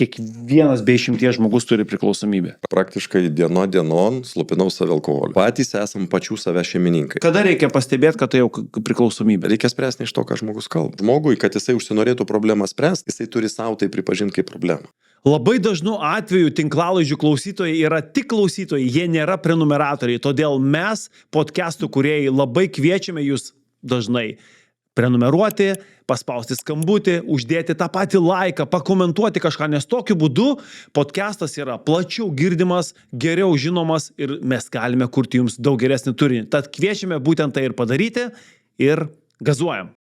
kiekvienas be išimties žmogus turi priklausomybę? Praktiškai dienon slopinau save alkoholiu. Patys esam pačių save šeimininkai. Kada reikia pastebėti, kad tai jau priklausomybė? Reikia spręsti iš to, ką žmogus kalba. Žmogui, kad jisai užsinorėtų problemą spręsti, jisai turi savo tai pripažinti kaip problemą. Labai dažnu atveju tinklalaidžių klausytojai yra tik klausytojai, jie nėra prenumeratoriai, todėl mes, podcastų kūrėjai, labai kviečiame jūs dažnai prenumeruoti, paspausti skambutį, uždėti tą patį laiką, pakomentuoti kažką, nes tokiu būdu podcastas yra plačiau girdimas, geriau žinomas ir mes galime kurti jums daug geresnį turinį. Tad kviečiame būtent tai ir padaryti ir gazuojam.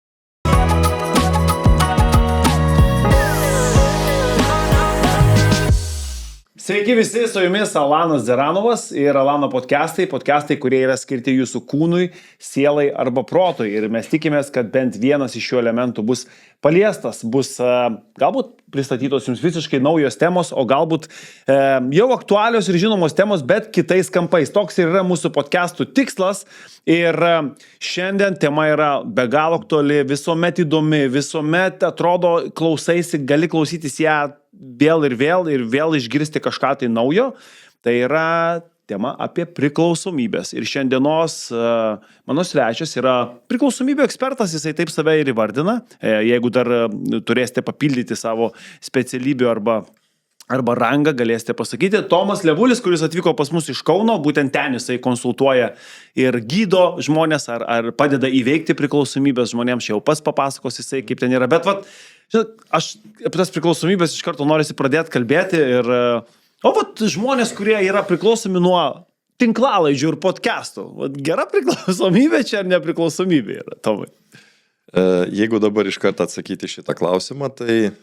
Sveiki visi, su jumis Alanas Zeranovas ir Alano podcastai, kurie yra skirti jūsų kūnui, sielai arba protui. Ir mes tikimės, kad bent vienas iš šių elementų bus paliestas, bus galbūt pristatytos jums visiškai naujos temos, o galbūt jau aktualios ir žinomos temos, bet kitais kampais. Toks ir yra mūsų podcastų tikslas. Ir šiandien tema yra be galo aktuali, visuomet įdomi, visuomet atrodo klausaisi, gali klausytis ją vėl ir vėl išgirsti kažką tai naujo. Tai yra tema apie priklausomybės. Ir šiandienos mano svečias yra priklausomybių ekspertas, jisai taip save ir įvardina. Jeigu dar turėsite papildyti savo specialybių arba rangą, galėsite pasakyti. Tomas Levulis, kuris atvyko pas mus iš Kauno, būtent ten jisai konsultuoja ir gydo žmonės ar padeda įveikti priklausomybės žmonėms. Čia jau pas papasakos jisai, kaip ten yra. Bet aš apie tas priklausomybės iš karto norisi pradėti kalbėti. O žmonės, kurie yra priklausomi nuo tinklalaidžių ir podcastų. Gera priklausomybė čia ar nepriklausomybė yra, Tomai? Jeigu dabar iš karto atsakyti šitą klausimą, tai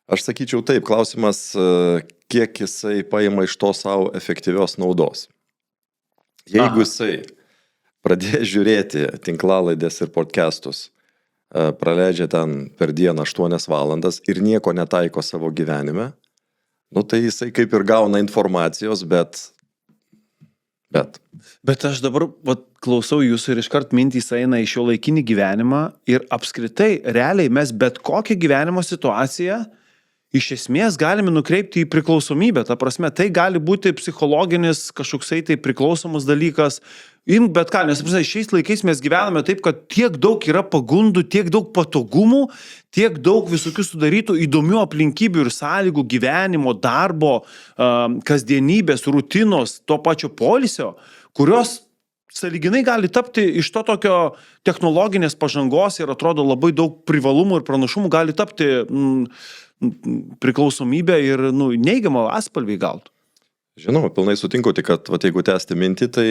aš sakyčiau taip, klausimas, kiek jisai paima iš to savo efektyvios naudos. Jeigu jisai pradėjo žiūrėti tinklalaidės ir podcastus, praleidžia ten per dieną 8 valandas ir nieko netaiko savo gyvenime, tai jisai kaip ir gauna informacijos, bet... Bet aš dabar klausau jūsų ir iškart mintys eina į šio laikinį gyvenimą ir apskritai, realiai mes bet kokią gyvenimo situaciją iš esmės galime nukreipti į priklausomybę. Ta prasme, tai gali būti psichologinis kažkoksai tai priklausomas dalykas. Bet ką, nes šiais laikais mes gyvename taip, kad tiek daug yra pagundų, tiek daug patogumų, tiek daug visokių sudarytų įdomių aplinkybių ir sąlygų gyvenimo, darbo, kasdienybės, rutinos, to pačio poilsio, kurios sąlyginai gali tapti iš to tokio technologinės pažangos ir atrodo labai daug privalumų ir pranašumų gali tapti priklausomybę ir neigiamą atspalvį gautų. Žinoma, pilnai sutinku, tik kad jeigu tęsti mintį, tai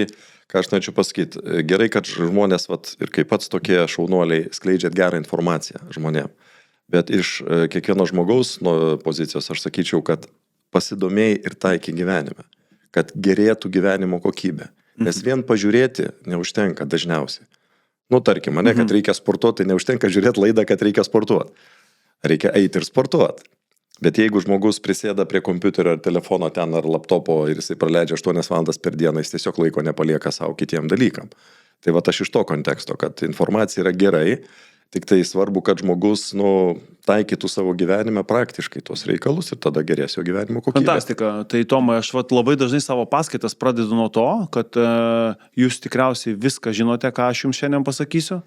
ką aš norėčiau pasakyti, gerai, kad žmonės ir kaip pats tokie šaunuoliai skleidžiat gerą informaciją žmonėm. Bet iš kiekvieno žmogaus pozicijos aš sakyčiau, kad pasidomėjai ir taikį gyvenime, kad gerėtų gyvenimo kokybė. Nes vien pažiūrėti neužtenka dažniausiai. Tarkim, kad reikia sportuoti, tai neužtenka žiūrėti laidą, kad reikia sportuoti. Reikia eiti ir sportuoti. Bet jeigu žmogus prisėda prie kompiuterio ar telefono ten ar laptopo ir jisai praleidžia 8 valandas per dieną, jis tiesiog laiko nepalieka savo kitiem dalykam. Tai aš iš to konteksto, kad informacija yra gerai, tik tai svarbu, kad žmogus taikytų savo gyvenime praktiškai tuos reikalus ir tada gerės jo gyvenimo kokybė. Fantastika. Tai Tomai, aš labai dažnai savo paskaitas pradedu nuo to, kad jūs tikriausiai viską žinote, ką aš jums šiandien pasakysiu.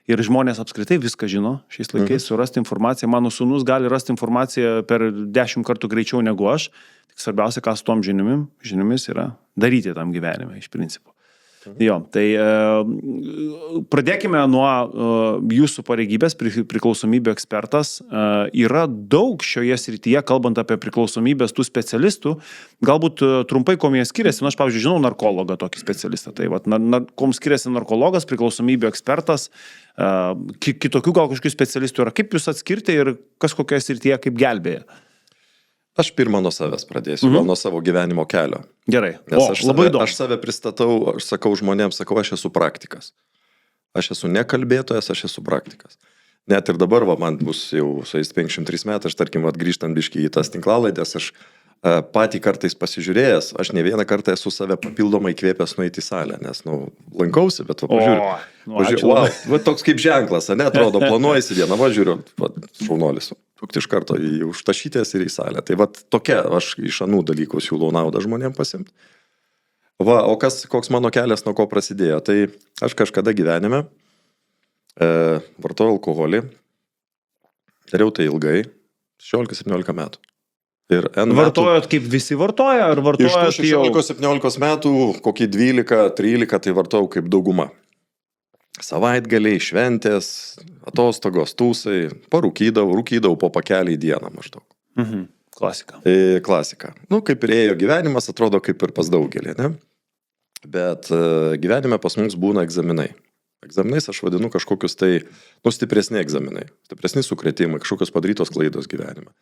Ir žmonės apskritai viską žino šiais laikais, surasti informaciją. Mano sūnus gali rasti informaciją per 10 kartų greičiau negu aš. Tik svarbiausia, ką su tom žiniomis yra daryti tam gyvenime, iš principo. Jo, tai pradėkime nuo jūsų pareigybės, priklausomybių ekspertas. Yra daug šioje srityje, kalbant apie priklausomybės tų specialistų. Galbūt trumpai, kuom jie skiriasi. Aš, pavyzdžiui, žinau narkologą tokį specialistą. Tai kuom skiriasi narkologas, priklausomybių ekspertas, kitokių gal kažkokių specialistų yra. Kaip jūs atskirti ir kas kokioje srityje kaip gelbėja? Aš pirmą nuo savęs pradėsiu, gal nuo savo gyvenimo kelio. Gerai. Nes aš save pristatau, aš sakau žmonėms, aš esu praktikas. Aš esu ne kalbėtojas, aš esu praktikas. Net ir dabar, man bus jau su 53 metais, aš tarkim, grįžtant biškį į tas tinklalaidės, patį kartais pasižiūrėjęs, aš ne vieną kartą esu save papildomai įkvėpęs nueiti į salę, nes, lankausi, bet pažiūriu, wow, toks kaip ženklas, atrodo, planuojasi dieną, žiūriu, šaunuolis, iš karto užtašytės ir į salę. Tai tokia, aš iš anų dalykų siūlau naudą žmonėm pasimti. O koks mano kelias, nuo ko prasidėjo? Tai aš kažkada gyvenime vartojau alkoholį, dariau tai ilgai, 16-17 metų. Vartojot kaip visi vartoja, ar vartojot iš 16-17 metų, kokį 12-13 tai vartojau kaip dauguma. Savaitgaliai, šventės, atostogos, tūsai, rūkydavau po pakelį į dieną maždaug. Klasika. Klasika. Kaip ir ėjo gyvenimas, atrodo kaip ir pas daugelį, ne? Bet gyvenime pas mums būna egzaminai. Egzaminais aš vadinu kažkokius tai, stipresni egzaminai, stipresni sukrėtimai, kažkokios padarytos klaidos gyvenime.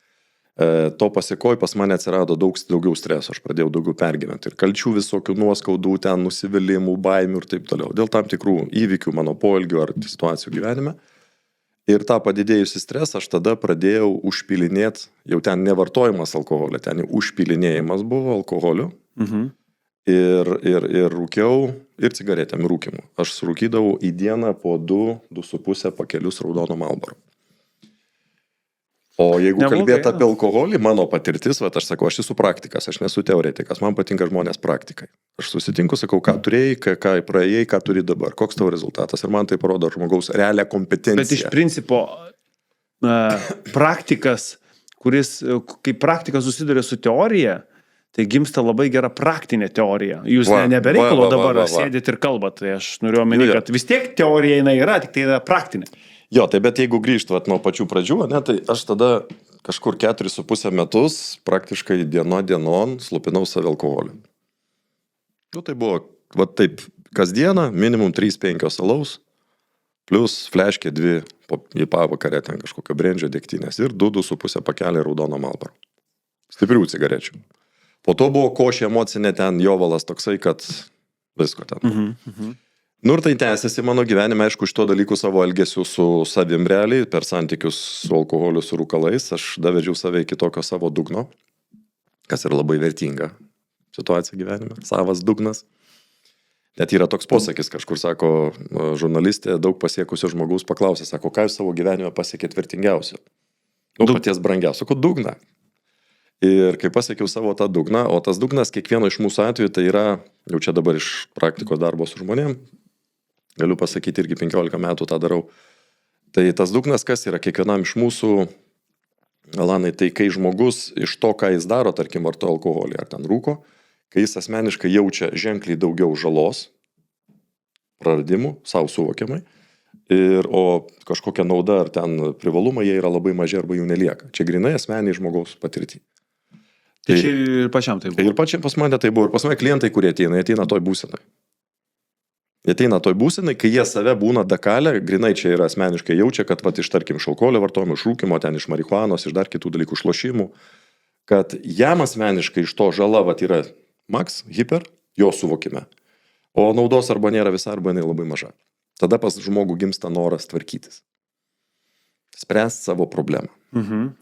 To pasekoj pas mane atsirado daugiau streso, aš pradėjau daugiau pergyventi ir kalčių visokių nuoskaudų, ten nusivylimų, baimių ir taip toliau. Dėl tam tikrų įvykių mano poelgių ar situacijų gyvenime. Ir tą padidėjusi stresą aš tada pradėjau užpilinėti, jau ten nevartojimas alkoholio, ten užpilinėjimas buvo alkoholiu. Ir rūkiau ir cigaretėm rūkimu. Aš surūkydavau į dieną po 2-2,5 pakelius raudono Marlboro. O jeigu kalbėti apie alkoholį, mano patirtis, aš sakau, aš esu praktikas, aš nesu teoretikas, man patinka žmonės praktikai. Aš susitinku, sakau, ką turėjai, ką praėjai, ką turi dabar, koks tavo rezultatas. Ir man tai parodo žmogaus realią kompetenciją. Bet iš principo praktikas, kai praktikas susiduria su teorija, tai gimsta labai gera praktinė teorija. Jūs nebereikalo dabar sėdėt ir kalbat, tai aš noriu omeny, kad vis tiek teorija jinai yra, tik tai yra praktinė. Jo, tai bet jeigu grįžt nuo pačių pradžių, tai aš tada kažkur 4,5 metus praktiškai dienon slopinau save alkoholiu. Tai buvo, taip, kasdieną, minimum 3-5 alaus, plus fleškė 2 į pavakarę ten kažkokio brendžio degtinės ir 2-2,5 pakelį raudono Marlboro. Stiprių cigarečių. Po to buvo košė emocinė ten jovalas toksai, kad visko ten. Ir tai tęsiasi mano gyvenime, aišku, iš to dalykų savo elgesių su savim realiai, per santykius su alkoholiu, su rūkalais, aš davedžiau save iki tokio savo dugno, kas yra labai vertinga situacija gyvenime, savas dugnas. Net yra toks posakis, kažkur sako, žurnalistė daug pasiekusio žmogaus paklausė, sako, ką jūs savo gyvenime pasiekėt vertingiausio? Paties brangiausio, sako, dugną. Ir kai pasiekiau savo tą dugną, o tas dugnas kiekvieno iš mūsų atveju tai yra, jau čia dabar iš praktikos darbo su žmonėm, galiu pasakyti, irgi 15 metų tą darau. Tai tas dugnas, kas yra kiekvienam iš mūsų, Alanai, tai kai žmogus iš to, ką jis daro, tarkim, vartoja alkoholį ar ten rūko, kai jis asmeniškai jaučia ženkliai daugiau žalos, praradimų, savo suvokiamai, o kažkokia nauda ar ten privalumai jie yra labai maži arba jų nelieka. Čia grinai asmeniai žmogaus patirtį. Tai čia ir pačiam tai buvo. Ir pačiam pas mane tai buvo. Ir pas mane klientai, kurie ateina toj būsenai. Jie ateina toj būsenai, kai jie save būna dakalę, grinai čia yra asmeniškai jaučia, kad iš, tarkim, iš alkoholio vartojimo, iš rūkimo, ten iš marihuanos, iš dar kitų dalykų, iš lošimų, kad jam asmeniškai iš to žala yra max, hiper, jo suvokime. O naudos arba nėra visa, arba jinai labai maža. Tada pas žmogų gimsta noras tvarkytis. Spręsti savo problemą.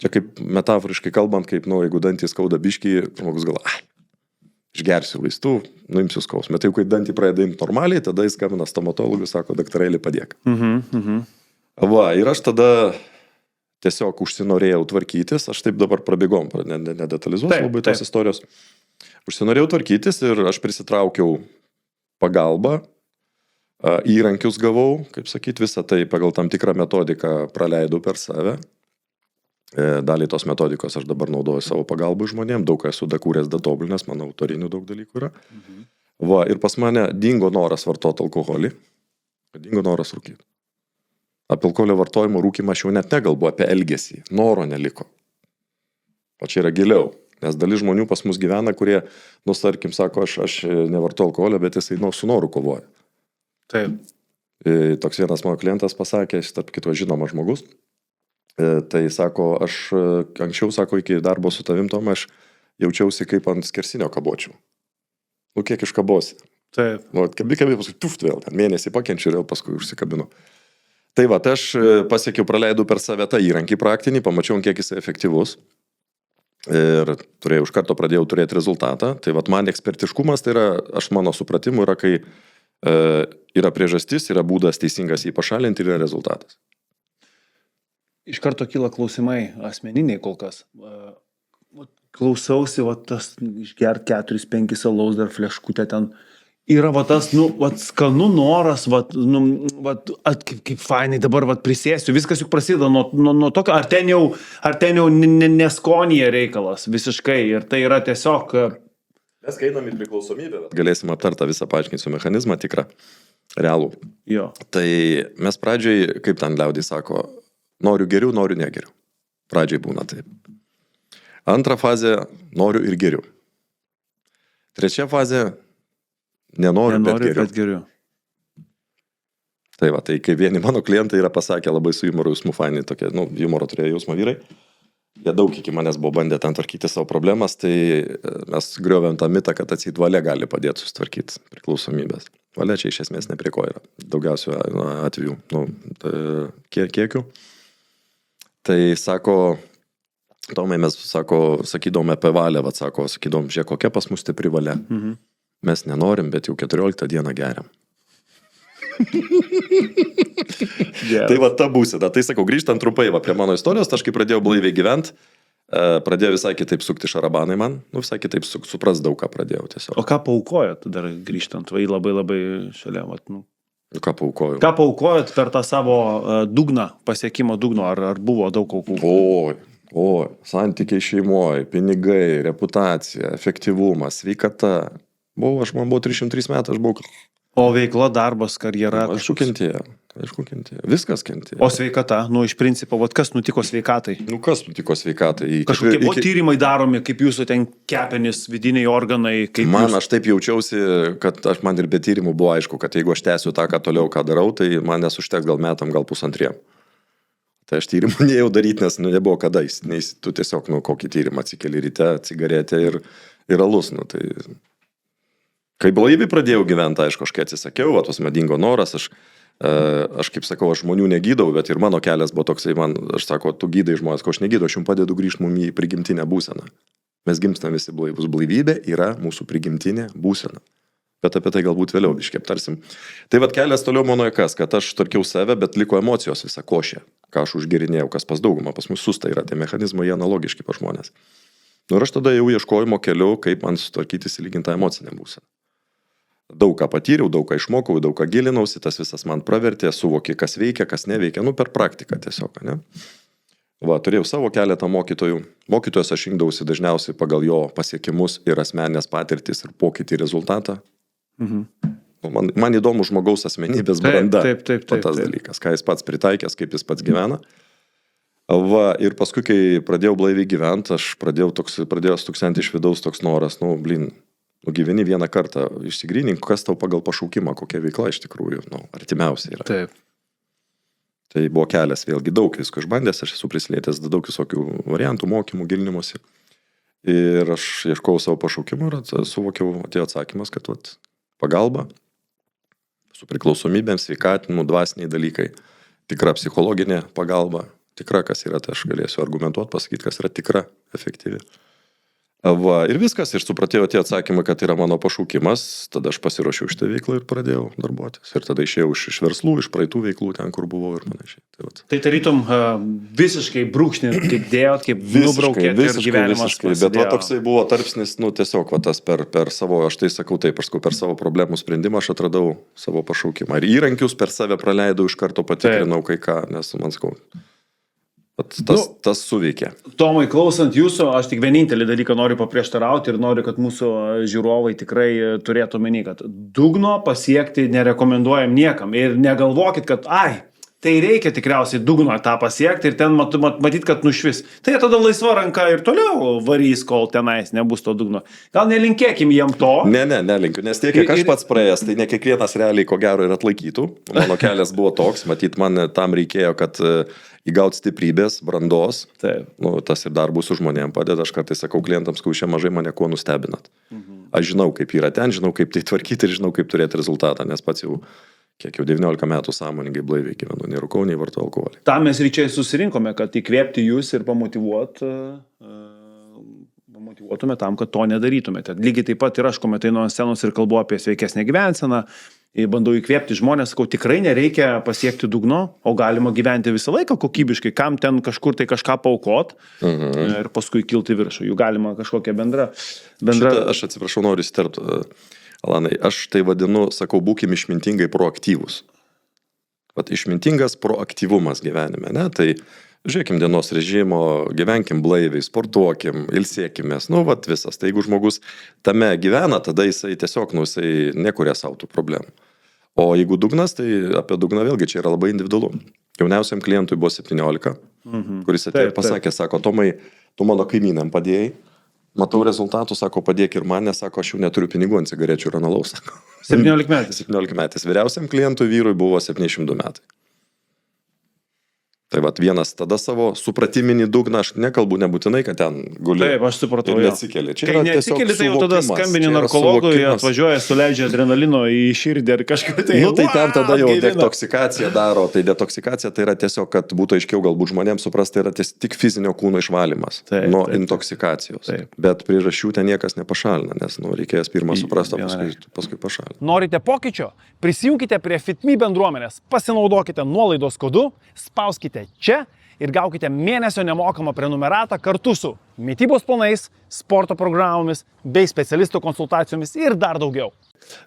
Čia kaip metaforiškai kalbant, kaip, jeigu dantį skauda biškį, žmogus galvoja, išgersiu vaistų, nuimsiu skausmą. Tai jau kai dantį pradeda imti normaliai, tada jis skambina stomatologui, sako, daktarėlį padėk. Ir aš tada tiesiog užsinorėjau tvarkytis, aš taip dabar prabėgom, nedetalizuosiu labai tos istorijos. Užsinorėjau tvarkytis ir aš prisitraukiau pagalbą, įrankius gavau, kaip sakyti, visą tai pagal tam tikrą metodiką praleidau per save. Dalį tos metodikos aš dabar naudoju savo pagalbų žmonėm, daug esu dakūrės, datoblinės, mano autorinių daug dalykų yra. Ir pas mane dingo noras vartoti alkoholį, dingo noras rūkyti. Apie alkoholio vartojimo rūkimą aš jau net negalbu, apie elgesį, noro neliko. O čia yra giliau, nes dalis žmonių pas mus gyvena, kurie, tarkim, sako, aš nevartoju alkoholio, bet jisai su noru kovoja. Taip. Toks vienas mano klientas pasakė, tarp kito žinomas žmogus, tai sako, aš anksčiau, sako, iki darbo su tavim, Tom, aš jaučiausi kaip ant skersinio kabočių. Kiek iškabosi. Taip. Kabi, paskui tuft vėl, ten mėnesį pakenčiu ir vėl paskui užsikabinu. Tai aš pasiekiau, praleidau per save tą įrankį praktinį, pamačiau, kiek jis efektyvus. ir iš karto pradėjau turėti rezultatą. Tai vat man ekspertiškumas, tai yra, mano supratimu, yra, kai yra priežastis, yra būdas teisingas jį pašalinti ir yra rezultatas. Iš karto kyla klausimai asmeniniai kol kas. Klausausi, tas išgert 4-5 alaus dar fleškutę ten. Yra tas, skanu noras, kaip fainai dabar prisėsiu. Viskas juk prasideda nuo tokio, ar ten jau neskonija reikalas visiškai. Ir tai yra tiesiog... Mes kai einam į priklausomybę, galėsim aptartą visą paaiškinsiu mechanizmą tikrą, realų. Jo. Tai mes pradžiai, kaip ten liaudį sako, noriu geriau, noriu negeriau. Pradžiai būna taip. Antra fazė, noriu ir geriau. Trečia fazė, nenoriu, bet geriau. Tai tai kai vieni mano klientai yra pasakę labai su jumoru jausmu fainai, tokie, jumoro turėjo jausmo vyrai. Jie daug iki manęs buvo bandę ten tvarkyti savo problemas, tai mes griovėm tą mitą, kad atseit valia gali padėti sustvarkyti priklausomybės. Valia čia iš esmės ne prie ko yra. Daugiausiai atvejų, kiekių. Tai sako, Tomai, mes sakydom apie valią, sakydom, žiūrėk, kokia pas mus stipri valia. Mhm. Mes nenorim, bet jau 14 dieną geriam. Tai ta būsena. Tai sakau, grįžtant trumpai prie mano istorijos, aš kai pradėjau blaiviai gyventi, pradėjo visai kitaip sukti šarabanai man, visai kitaip supras daug ką pradėjau tiesiog. O ką paukojot dar grįžtant, labai šalia, Ką paukojau? Ką paukojot per tą savo dugną, pasiekimo dugno, ar buvo daug aukų? Santykiai šeimoje, pinigai, reputacija, efektyvumas, sveikata. Man buvo 303 metai, aš buvau... O veikla, darbas, karjera? Aišku kentėjo. Viskas kentėjo. O sveikata, iš principo, kas nutiko sveikatai? Kas nutiko sveikatai? Kažkokie buvo tyrimai daromi, kaip jūsų ten kepenys, vidiniai organai? Aš taip jaučiausi, kad man ir be tyrimų buvo aišku, kad jeigu aš tęsiu tą, ką toliau, ką darau, tai man nesušteks gal metam, gal 1,5. Tai aš tyrimų nejau daryti, nes nebuvo kada. Tu tiesiog, kokį tyrimą atsikeli ryte, cigaretę ir alus. Tai... Kai blaiviai pradėjau gyventi, aišku, aš kai atsisakiau, tos madingo noras, aš kaip sakau, aš žmonių negydau, bet ir mano kelias buvo toksai, aš sako, tu gydai žmonės, ko aš negydau, aš jums padedu grįžti mum į prigimtinę būseną. Mes gimstam visi blaivus. Blaivybė yra mūsų prigimtinė būsena. Bet apie tai galbūt vėliau biškai aptarsim. Tai kelias toliau mano kas, kad aš tvarkiau save, bet liko emocijos visą košę, ką aš užgerinėjau, kas pas daugumą, pas mus susta yra, tie mechanizmai jie analogiški pas žmonės. Ir aš tada jau ieškojimo keliu, kaip man sutvarkyti įsilygintą emocinę būseną. Daug ką patyriau, daug ką išmokau, daug ką gilinausi, tas visas man pravertė, suvokė, kas veikia, kas neveikia, per praktiką tiesiog, ne? Turėjau savo keletą mokytojų. Mokytojas aš rinkdavausi dažniausiai pagal jo pasiekimus ir asmeninės patirtis ir pokytį rezultatą. Mhm. Man įdomu žmogaus asmenybės branda. Taip. Tas dalykas, ką jis pats pritaikęs, kaip jis pats gyvena. Ir paskui, kai pradėjau blaiviai gyventi, aš pradėjau stuksenti iš vidaus toks noras, gyveni vieną kartą, išsigrynink, kas tau pagal pašaukimą, kokia veikla iš tikrųjų, artimiausia yra. Taip. Tai buvo kelias, vėlgi daug visko išbandęs, aš esu prisilietęs daug visokių variantų, mokymų, gilinimuose. Ir aš ieškojau savo pašaukimą ir suvokiau, atėjo atsakymas, kad pagalba, su priklausomybėm, sveikatinimu, dvasiniai dalykai, tikra psichologinė pagalba, tikra, kas yra, tai aš galėsiu argumentuoti, pasakyti, kas yra tikra, efektyvi. Ir viskas, ir supratėjau tie atsakymai, kad yra mano pašaukimas, tada aš pasiruošiau šitą veiklą ir pradėjau darbuotis. Ir tada išėjau iš verslų, iš praeitų veiklų, ten, kur buvau ir panašiai. Tai tarytum visiškai brūkšnį, kaip dėjot, kaip nubraukėt ir gyvenimas prasidėjo. Bet toksai buvo tarpsnis, tiesiog tas per savo, aš tai sakau taip, per savo problemų sprendimą aš atradau savo pašaukimą. Ir įrankius per save praleidau, iš karto patikrinau kai ką, nes man sakau. Tas suveikė. Tomai, klausant jūsų, aš tik vienintelį dalyką noriu paprieštarauti ir noriu, kad mūsų žiūrovai tikrai turėtų omeny, kad dugno pasiekti nerekomenduojam niekam. Ir negalvokit, kad tai reikia tikriausiai dugno tą pasiekti ir ten matyt, kad nušvis. Tai tada laisva ranka ir toliau varys, kol tenais nebus to dugno. Gal nelinkėkim jiem to? Nelinkiu, nes tiek, kiek aš pats praėjęs, tai ne kiekvienas realiai ko gero ir atlaikytų. Mano kelias buvo toks, matyt, man tam reikėjo, kad įgauti stiprybės, brandos. Taip. Tas ir darbų su žmonėm padeda. Aš kartais sakau klientams, kad jūs čia mažai mane kuo nustebinat. Aš žinau, kaip yra ten, žinau, kaip tai tvarkyti ir žinau, kaip turėti rezultatą, nes pats jau 19 metų sąmoningai blaiviai gyvenu, nei rūkau, nei vartoju alkoholį. Tam mes ryčiai susirinkome, kad įkvėpti jūs ir pamotyvuoti motyvuotume tam, kad to nedarytumėte. Lygiai taip pat ir aš, kuomet einu ant scenos ir kalbu apie sveikesnę gyvenseną, bandau įkvėpti žmonės, sakau, tikrai nereikia pasiekti dugno, o galima gyventi visą laiką kokybiškai, kam ten kažkur tai kažką paaukot ir paskui kilti viršų. Jų galima kažkokią bendrą... Šitą, aš atsiprašau, noriu įsiterpti, Alanai, aš tai vadinu, sakau, būkim išmintingai proaktyvūs. Vat išmintingas proaktyvumas gyvenime, ne? Tai žiūrėkim dienos režimo, gyvenkim blaiviai, sportuokim, ilsėkimės, vat visas. Tai jeigu žmogus tame gyvena, tada jisai tiesiog, jisai nekuria savo tų problemų. O jeigu dugnas, tai apie dugną vėlgi čia yra labai individualu. Jauniausiam klientui buvo 17, kuris atėjo ir pasakė, sako, Tomai, tu mano kaimynam padėjai, matau rezultatų, sako, padėk ir man, nes sako, aš jau neturiu pinigų ant cigarečių ir analaus, sako. 17 metais. 17 metais. Vyriausiam klientui vyrui buvo 72 metai. Tai vat vienas tada savo supratiminį dugną, aš nekalbu nebūtinai, kad ten guli. Taip, aš supratau. Ir neatsikeli. Kai neatsikeli, tai jau tada skambini narkologui, atvažiuoja, suleidžia adrenalino į širdį ir kažkaip tai... Tai ten tada jau detoksikacija daro. Tai detoksikacija tai yra tiesiog, kad būtų aiškiau galbūt žmonėms suprasti, tai yra tik fizinio kūno išvalymas nuo intoksikacijos. Bet priežasčių ten niekas nepašalina, nes reikės pirmą suprasti, paskui pašalina. Norite pokyčio? Prisijunkite prie FitMe bendruomenės, pasinaudokite nuolaidos kodu, spauskite čia ir gaukite mėnesio nemokamą prenumeratą kartu su mitybos planais, sporto programomis bei specialistų konsultacijomis ir dar daugiau.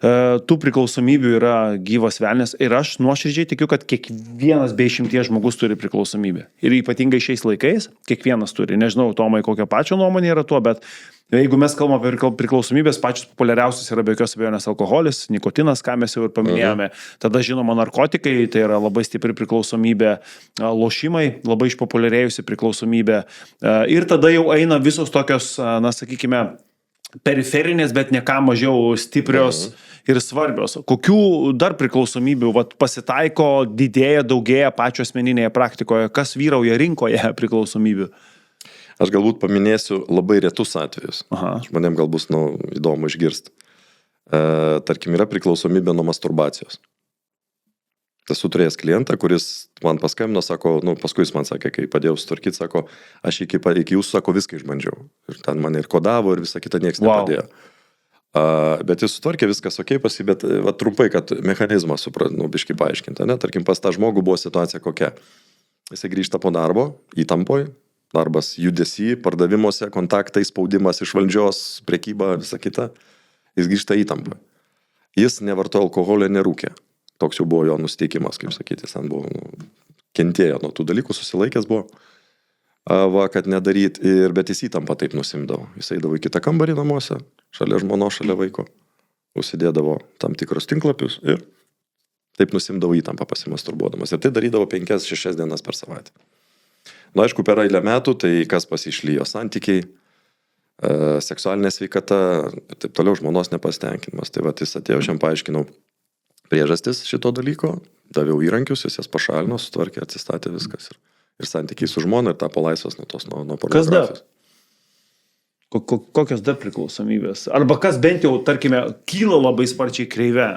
Tų priklausomybių yra gyvas velnias ir aš nuoširdžiai tikiu, kad kiekvienas be išimties žmogus turi priklausomybę. Ir ypatingai šiais laikais kiekvienas turi. Nežinau, Tomai, kokia pačio nuomonė yra tuo, bet jeigu mes kalbame apie priklausomybės, pačios populiariausios yra be jokios abejonės alkoholis, nikotinas, ką mes jau ir paminėjome. Tada žinoma narkotikai, tai yra labai stipri priklausomybė, lošimai, labai išpopuliarėjusi priklausomybė. Ir tada jau eina visos tokios, sakykime, periferinės, bet ne ką mažiau stiprios ir svarbios. Kokių dar priklausomybių pasitaiko, didėja, daugėja pačio asmeninėje praktikoje? Kas vyrauja rinkoje priklausomybių? Aš galbūt paminėsiu labai retus atvejus. Žmonėm gal bus įdomu išgirsti. Tarkim, yra priklausomybė nuo masturbacijos. Esu turėjęs klientą, kuris man paskambino, sako, paskui jis man sakė, kai padėjau sutvarkyti, sako, aš iki jūsų, sako, viską išbandžiau. Ir ten mane ir kodavo, ir visą kitą nieks nepadėjo. Bet jis sutvarkė viskas ok, bet trumpai, kad mechanizmą biškai paaiškinti. Tarkim, pas tą žmogų buvo situacija kokia. Jisai grįžta po darbo, įtampoj, darbas judesy, pardavimuose, kontaktai, spaudimas iš valdžios, prekyba, visa kita. Jis grįžta įtampoj. Jis nevartojo alkoholio, nerūkė. Toks jau buvo jo nusteikimas, kaip sakyti, jis ten buvo, kentėjo nuo tų dalykų, susilaikęs buvo, kad nedaryt, bet jis įtampą taip nusimdavo. Jis eidavo į kitą kambarį namuose, šalia žmonos, šalia vaiko, užsidėdavo tam tikrus tinklapius ir taip nusimdavo įtampą pasimasturbuodamas. Ir tai darydavo 5-6 dienas per savaitę. Aišku, per eilę metų, tai kas pasišlyjo santykiai, seksualinė sveikata ir taip toliau, žmonos nepastenkinimas. Tai jis atėjo, šiam paaiškinau priežastis šito dalyko, daviau įrankius, jis jas pašalino, sutvarkė, atsistatė viskas ir santykiai su žmona ir tapo laisvas nuo pornografijos. Kokios dar priklausomybės? Arba kas bent jau, tarkime, kyla labai sparčiai kreive?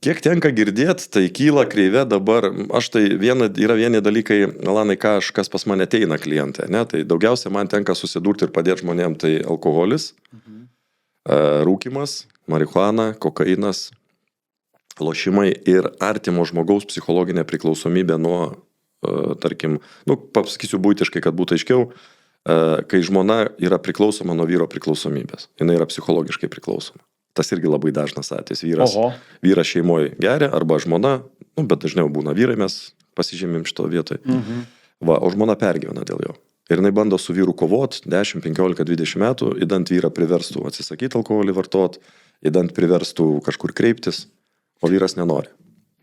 Kiek tenka girdėti, tai kyla kreivė dabar, yra vieni dalykai, Alanai, kas pas mane ateina klientai, tai daugiausia man tenka susidurti ir padėti žmonėm, tai alkoholis, rūkimas, marihuana, kokainas, lošimai ir artimo žmogaus psichologinė priklausomybė nuo, tarkim, pasakysiu buitiškai, kad būtų aiškiau, kai žmona yra priklausoma nuo vyro priklausomybės. Jinai yra psichologiškai priklausoma. Tas irgi labai dažnas atvejis. Vyras šeimoje geria arba žmona, bet dažniau būna vyrai, mes pasižymim šito vietoje. O žmona pergyvena dėl jo. Ir jinai bando su vyru kovot 10, 15, 20 metų, idant vyrą priverstų atsisakyti alkoholį vartot, idant priverstų kažkur kreiptis, o vyras nenori.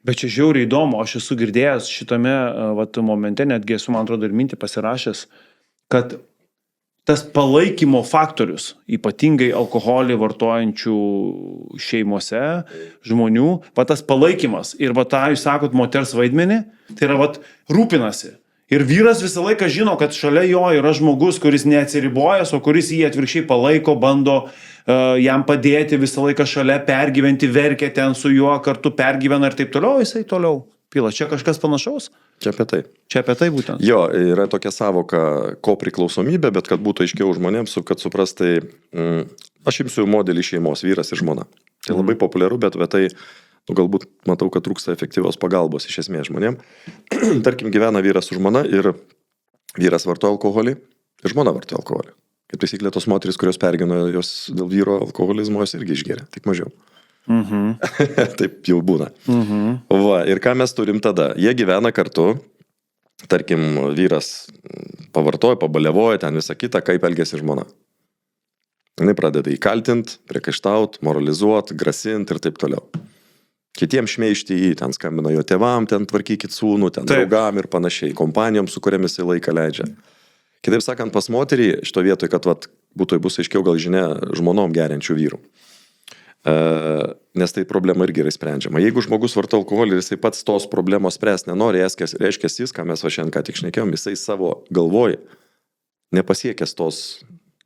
Bet čia žiauriai įdomu, aš esu girdėjęs šitame momente, netgi esu, man atrodo, ir mintį pasirašęs, kad tas palaikymo faktorius, ypatingai alkoholį vartojančių šeimose žmonių, tas palaikymas ir tą jūs sakot moters vaidmenį, tai yra rūpinasi. Ir vyras visą laiką žino, kad šalia jo yra žmogus, kuris neatsiribojęs, o kuris jį atvirkščiai palaiko, bando jam padėti visą laiką šalia, pergyventi, verkia ten su juo, kartu pergyvena ir taip toliau, jisai toliau pila. Čia kažkas panašaus? Čia apie tai. Čia apie tai būtent. Jo, yra tokia savoka kopriklausomybė, bet kad būtų aiškiau žmonėms, kad suprastai, aš imsiu modelį šeimos, vyras ir žmona. Tai labai populiaru, bet tai, galbūt matau, kad trūksta efektyvios pagalbos iš esmės žmonėm. Tarkim, gyvena vyras su žmona ir vyras vartoja alkoholį ir žmona vartoja alkoholį. Kaip taisyklė, tos moterys, kurios pergino jos dėl vyro alkoholizmo, jos irgi išgeria, tik mažiau. Taip jau būna. Va, ir ką mes turim tada? Jie gyvena kartu, tarkim, vyras pavartoja, pabalevoja, ten visą kitą, kaip elgėsi žmona. Jis pradeda įkaltint, priekaištaut, moralizuot, grasint ir taip toliau. Kitiems šmeižti jį, ten skambina jo tėvam, ten tvarkykit sūnų, ten draugam ir panašiai, kompanijom, su kuriamis jis laiką leidžia. Kitaip sakant, pas moterį šito vietoj, kad bus aiškiau gal žinia žmonom geriančių vyrų. Nes tai problema irgi yra sprendžiama. Jeigu žmogus vartoja alkoholį ir jisai pats tos problemos spręs nenori, reiškia jis, ką mes šiandien ką tik šnekėjom, jisai savo galvoj nepasiekęs tos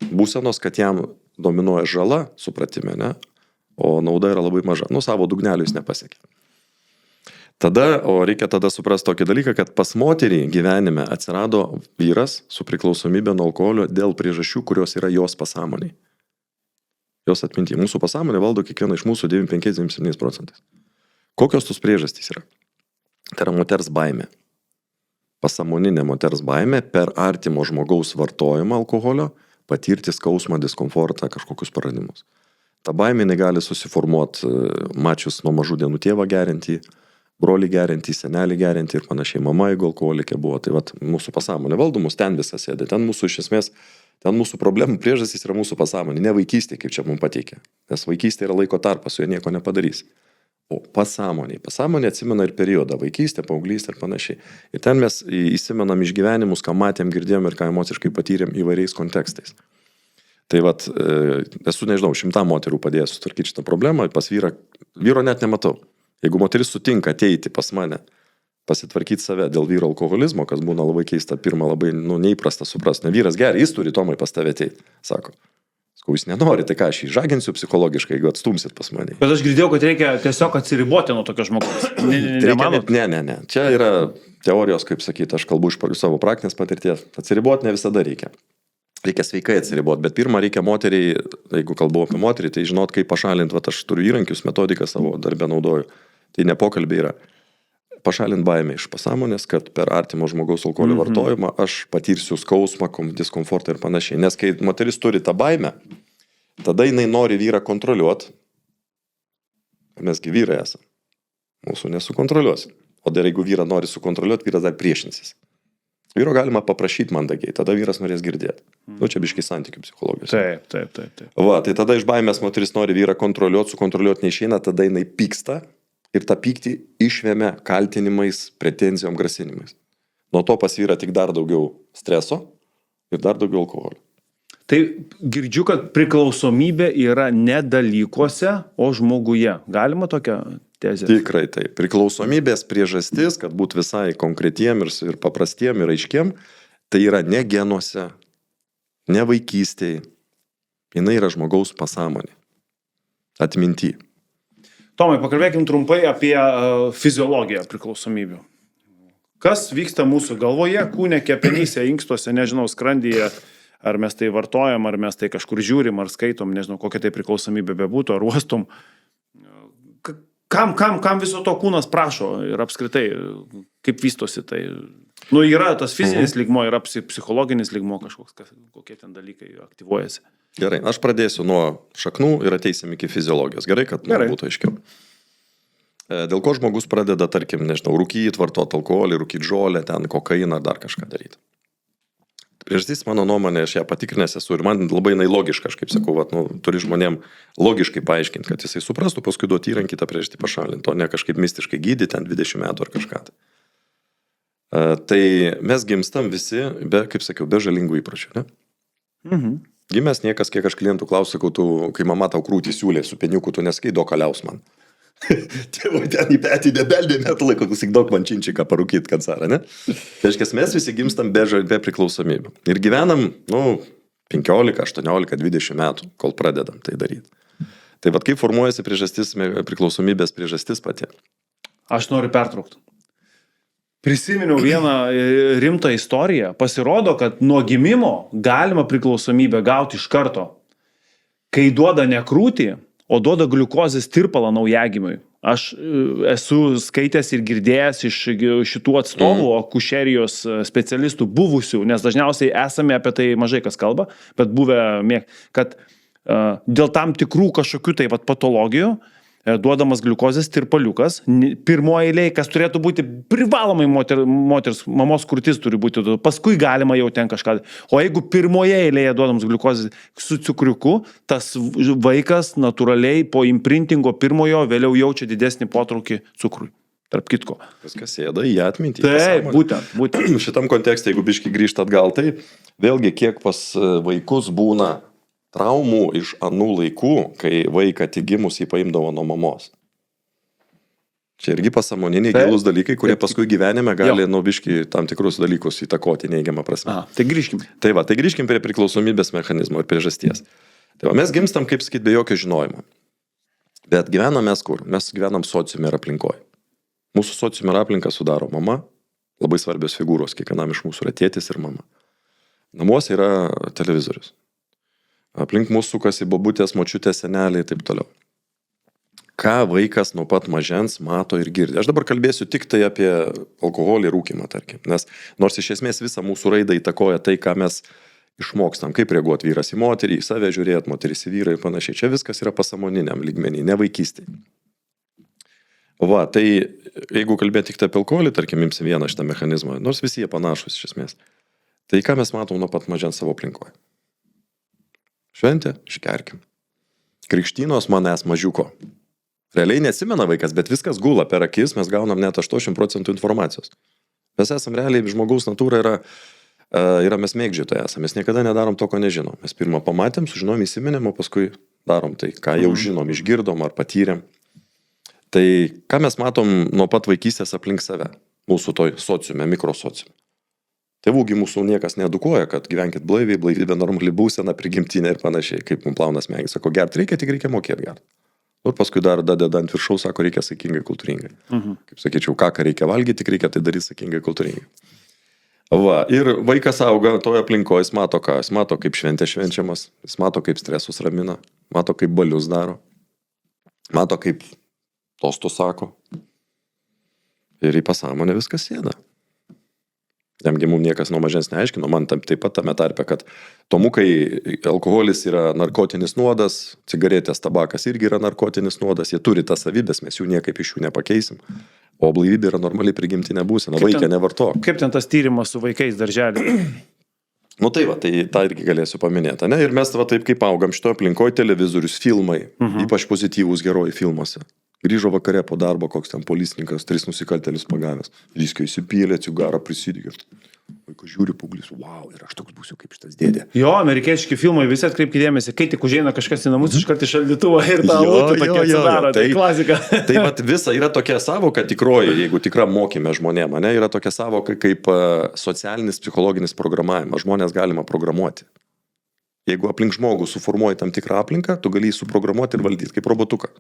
būsenos, kad jam dominuoja žala, supratime, ne? O nauda yra labai maža. Savo dugnelių jis nepasiekė. Reikia tada suprasti tokį dalyką, kad pas moterį gyvenime atsirado vyras su priklausomybė nuo alkoholio dėl priežasčių, kurios yra jos pasąmonėje. Jos atminti. Mūsų pasąmonė valdo kiekvieną iš mūsų 95-97%. Kokios tos priežastys yra? Tai yra moters baimė. Pasąmoninė moters baimė per artimo žmogaus vartojimą alkoholio patirti skausmą, diskomfortą, kažkokius praradimus. Ta baimė gali susiformuoti mačius nuo mažų dienų tėvą gerinti, brolį gerinti, senelį gerinti ir panašiai. Mama, jeigu alkoholikė buvo, tai mūsų pasąmonė valdomus, ten visas sėdė. Ten mūsų iš esmės, ten mūsų problemų priežastys yra mūsų pasąmonė, ne vaikystė, kaip čia mums pateikia. Nes vaikystė yra laiko tarpas, su juo nieko nepadarys. O pasąmonė. Pasąmonė atsimena ir periodą, vaikystė, paauglystė ir panašiai. Ir ten mes įsimenam išgyvenimus, ką matėm, girdėjom ir ką emociškai patyrėm įvairiais kontekstais. Tai esu, nežinau, 100 moterų padėjęs sutvarkyti šitą problemą, pas vyro net nematau. Jeigu moteris sutinka ateiti pas mane, pasitvarkyti save dėl vyro alkoholizmo, kas būna labai keista, pirmą labai neįprasta suprasti. Ne vyras gerai, jis turi Tomai pas tave ateiti, sako. Jis nenori, tai ką aš jį žaginsiu psichologiškai, jeigu atstumsit pas mane. Bet aš girdėjau, kad reikia tiesiog atsiriboti nuo tokio žmogaus. Ne. Čia yra teorijos, kaip sakyti, aš kalbu iš savo praktinės patirties. Atsiriboti ne visada reikia. Reikia sveikai atsiriboti, bet pirmą reikia moteriai, jeigu kalbu apie moterį, tai žinot, kaip pašalinti, aš turiu įrankius, metodiką savo darbę naudoju. Tai ne pokalbiai yra. Pašalinti baimę iš pasąmonės, kad per artimo žmogaus alkoholio vartojimą aš patirsiu skausmą, diskomfortą ir panašiai. Nes kai moteris turi tą baimę, tada jinai nori vyrą kontroliuoti. Mesgi vyrai esame. Mūsų nesukontroliuosi. O dar jeigu vyrą nori sukontroliuoti, vyras dar priešinsis. Vyro galima paprašyti mandagiai, tada vyras norės girdėti. Čia biškai santykių psichologijos. Taip. Tai tada iš baimės moteris nori vyrą kontroliuoti, sukontroliuoti neišeina, tada jinai pyksta ir tą pyktį išvemia kaltinimais, pretenzijom, grasinimais. Nuo to pas vyrą tik dar daugiau streso ir dar daugiau alkoholio. Tai girdžiu, kad priklausomybė yra ne dalykuose, o žmoguje. Galima tokią tezę? Tikrai taip. Priklausomybės priežastis, kad būt visai konkretiem ir paprastiem ir aiškiem, tai yra ne genuose, ne vaikystėje. Jinai yra žmogaus pasąmonė. Atminty. Tomai, pakalbėkim trumpai apie fiziologiją priklausomybių. Kas vyksta mūsų galvoje, kūne, kepenyse, inkstuose, nežinau, skrandyje, ar mes tai vartojam, ar mes tai kažkur žiūrim, ar skaitom, nežinau, kokia tai priklausomybė bebūtų, ar uostom. Kam viso to kūnas prašo ir apskritai, kaip vystosi tai? Yra tas fizinis lygmo, yra psichologinis lygmo kažkoks, kokie ten dalykai aktyvuojasi. Gerai, aš pradėsiu nuo šaknų ir ateisim iki fiziologijos. Gerai, kad būtų aiškiau. Dėl ko žmogus pradeda, tarkim, nežinau, rūkyti, vartoti alkoholį, rūkyti žolę, ten kokainą ar dar kažką daryti. Priežastis, mano nuomonė, aš ją patikrinęs esu ir man labai logiška, aš kaip sakau, turi žmonėm logiškai paaiškinti, kad jisai suprastų, paskui duoti įrankį tą priežastį pašalinti, o ne kažkaip mistiškai gydyti ten 20 metų ar kažką. Tai mes gimstam visi, kaip sakiau, be žalingų įpročių, ne? Gimęs niekas, kiek aš klientų klausiu, sakau, kai mama tau krūtį siūlė su peniuku, tu neskai duok kaliaus man. Tėvai ten į petį nebeldė metų laiko, tik daug man činčiką parūkyti kancarą, ne? Tai reiškia, mes visi gimstam be priklausomybių. Ir gyvenam, 15, 18, 20 metų, kol pradedam tai daryti. Tai kaip formuojasi priklausomybės priežastis pati? Aš noriu pertraukti. Prisiminiau vieną rimtą istoriją. Pasirodo, kad nuo gimimo galima priklausomybę gauti iš karto. Kai duoda ne krūtį, o duoda gliukozės tirpalą naujagimiui. Aš esu skaitęs ir girdėjęs iš šitų atstovų, akušerijos specialistų buvusių, nes dažniausiai esame apie tai mažai kas kalba, bet buvę, kad dėl tam tikrų kažkokių tai patologijų duodamas gliukozės tirpaliukas, pirmoje eilėje, kas turėtų būti privalomai moters, mamos krūtis turi būti, paskui galima jau ten kažką. O jeigu pirmoje eilėje duodamas gliukozės su cukriuku, tas vaikas natūraliai po imprintingo pirmojo vėliau jaučia didesnį potraukį cukrui. Tarp kitko. Viskas sėda į atmintį. Taip, būtent. Šitam kontekste, jeigu biški grįžt atgal, tai vėlgi kiek pas vaikus būna traumų iš anų laikų, kai vaiką tik gimus jį paimdavo nuo mamos. Čia irgi pasąmoniniai gilūs dalykai, kurie paskui gyvenime gali biški tam tikrus dalykus įtakoti neigiamą prasme. Tai grįžkim. Tai grįžkim prie priklausomybės mechanizmo ir priežasties. Tai mes gimstam, kaip sakyt, be jokio žinojimo. Bet gyvenam mes kur? Mes gyvenam sociume ir aplinkoje. Mūsų sociume ir aplinką sudaro mama, labai svarbios figūros, kiekvienam iš mūsų yra tėtis ir mama. Namuose yra televizorius. Aplink mūsų sukasi bobutės, močiutės, seneliai ir taip toliau. Ką vaikas nuo pat mažens mato ir girdi. Aš dabar kalbėsiu tik tai apie alkoholį ir rūkymą, tarkim. Nes nors iš esmės visą mūsų raidą įtakoja tai, ką mes išmokstam, kaip reaguoti vyras į moterį, į save žiūrėti, moteris į vyrą ir panašiai. Čia viskas yra pasąmoniniam lygmenį, ne vaikystėje. Tai jeigu kalbėti tik apie alkoholį, tarkim, imsim vieną šitą mechanizmą, nors visi jie panašus iš esmės. Tai ką mes matom nuo pat mažens savo aplinkoje? Šventė, iškerkim. Krikštynos manęs mažiuko. Realiai neatsimena vaikas, bet viskas gula per akis, mes gaunam net 80% informacijos. Mes esam realiai, žmogaus natūra yra mes mėgdžiotojai esame, mes niekada nedarom to, ko nežinom. Mes pirmą pamatėm, sužinom, įsiminėm, o paskui darom tai, ką jau žinom, išgirdom ar patyrėm. Tai ką mes matom nuo pat vaikystės aplink save, mūsų toj sociume, mikrosociume. Tėvųgi mūsų niekas needukuoja, kad gyvenkit blaiviai, blaivybė normali būsena, prigimtinė ir panašiai, kaip mums plauna smegenys. Sako, gert reikia, tik reikia mokėti gert. Ir paskui dar dadeda ant viršaus, sako, reikia sakingai, kultūringai. Kaip sakyčiau, ką reikia valgyti, tik reikia tai daryti sakingai, kultūringai. Ir vaikas auga toje aplinkoje, jis mato ką, jis mato, kaip šventė švenčiamas, jis mato, kaip stresus ramina, mato, kaip balius daro, mato, kaip tostus sako. Ir į pasąmonę viskas sėda. Jamgi mums niekas nuo mažens neaiškino, man taip pat tame tarpe, kad tomukai alkoholis yra narkotinis nuodas, cigaretės, tabakas irgi yra narkotinis nuodas, jie turi tas savybės, mes jų niekaip iš jų nepakeisim. O blaivybė yra normaliai prigimtinė būsena, vaiką nevartok. Kaip ten tas tyrimas su vaikais darželį? Tai tą irgi galėsiu paminėti, ne? Ir mes taip kaip augam šito aplinkoje, televizorius, filmai, ypač pozityvūs herojai filmuose. Grįžo vakare po darbo, koks ten policininkas, 3 nusikaltėlius pagavęs. Viską įsipylė, cigarą prisidėjo. Vaikas žiūri, paauglys, wow, ir aš toks būsiu kaip šitas dėdė. Jo, amerikietiški filmai, visi atkreipkite dėmesį, kai tik užeina kažkas į namus, iškart iš šaldytuvo ir tą lūtį tokia atsidaro, tai klasika. Tai visa yra tokia savoka tikroji, jeigu tikra mokyme žmonėm, ne, yra tokia savoka kaip socialinis, psichologinis programavimas. Žmonės galima programuoti. Jeigu aplink žmogų suformuoji tam tikrą aplinką, tu gali jį suprogramuoti ir valdyti kaip robotuką.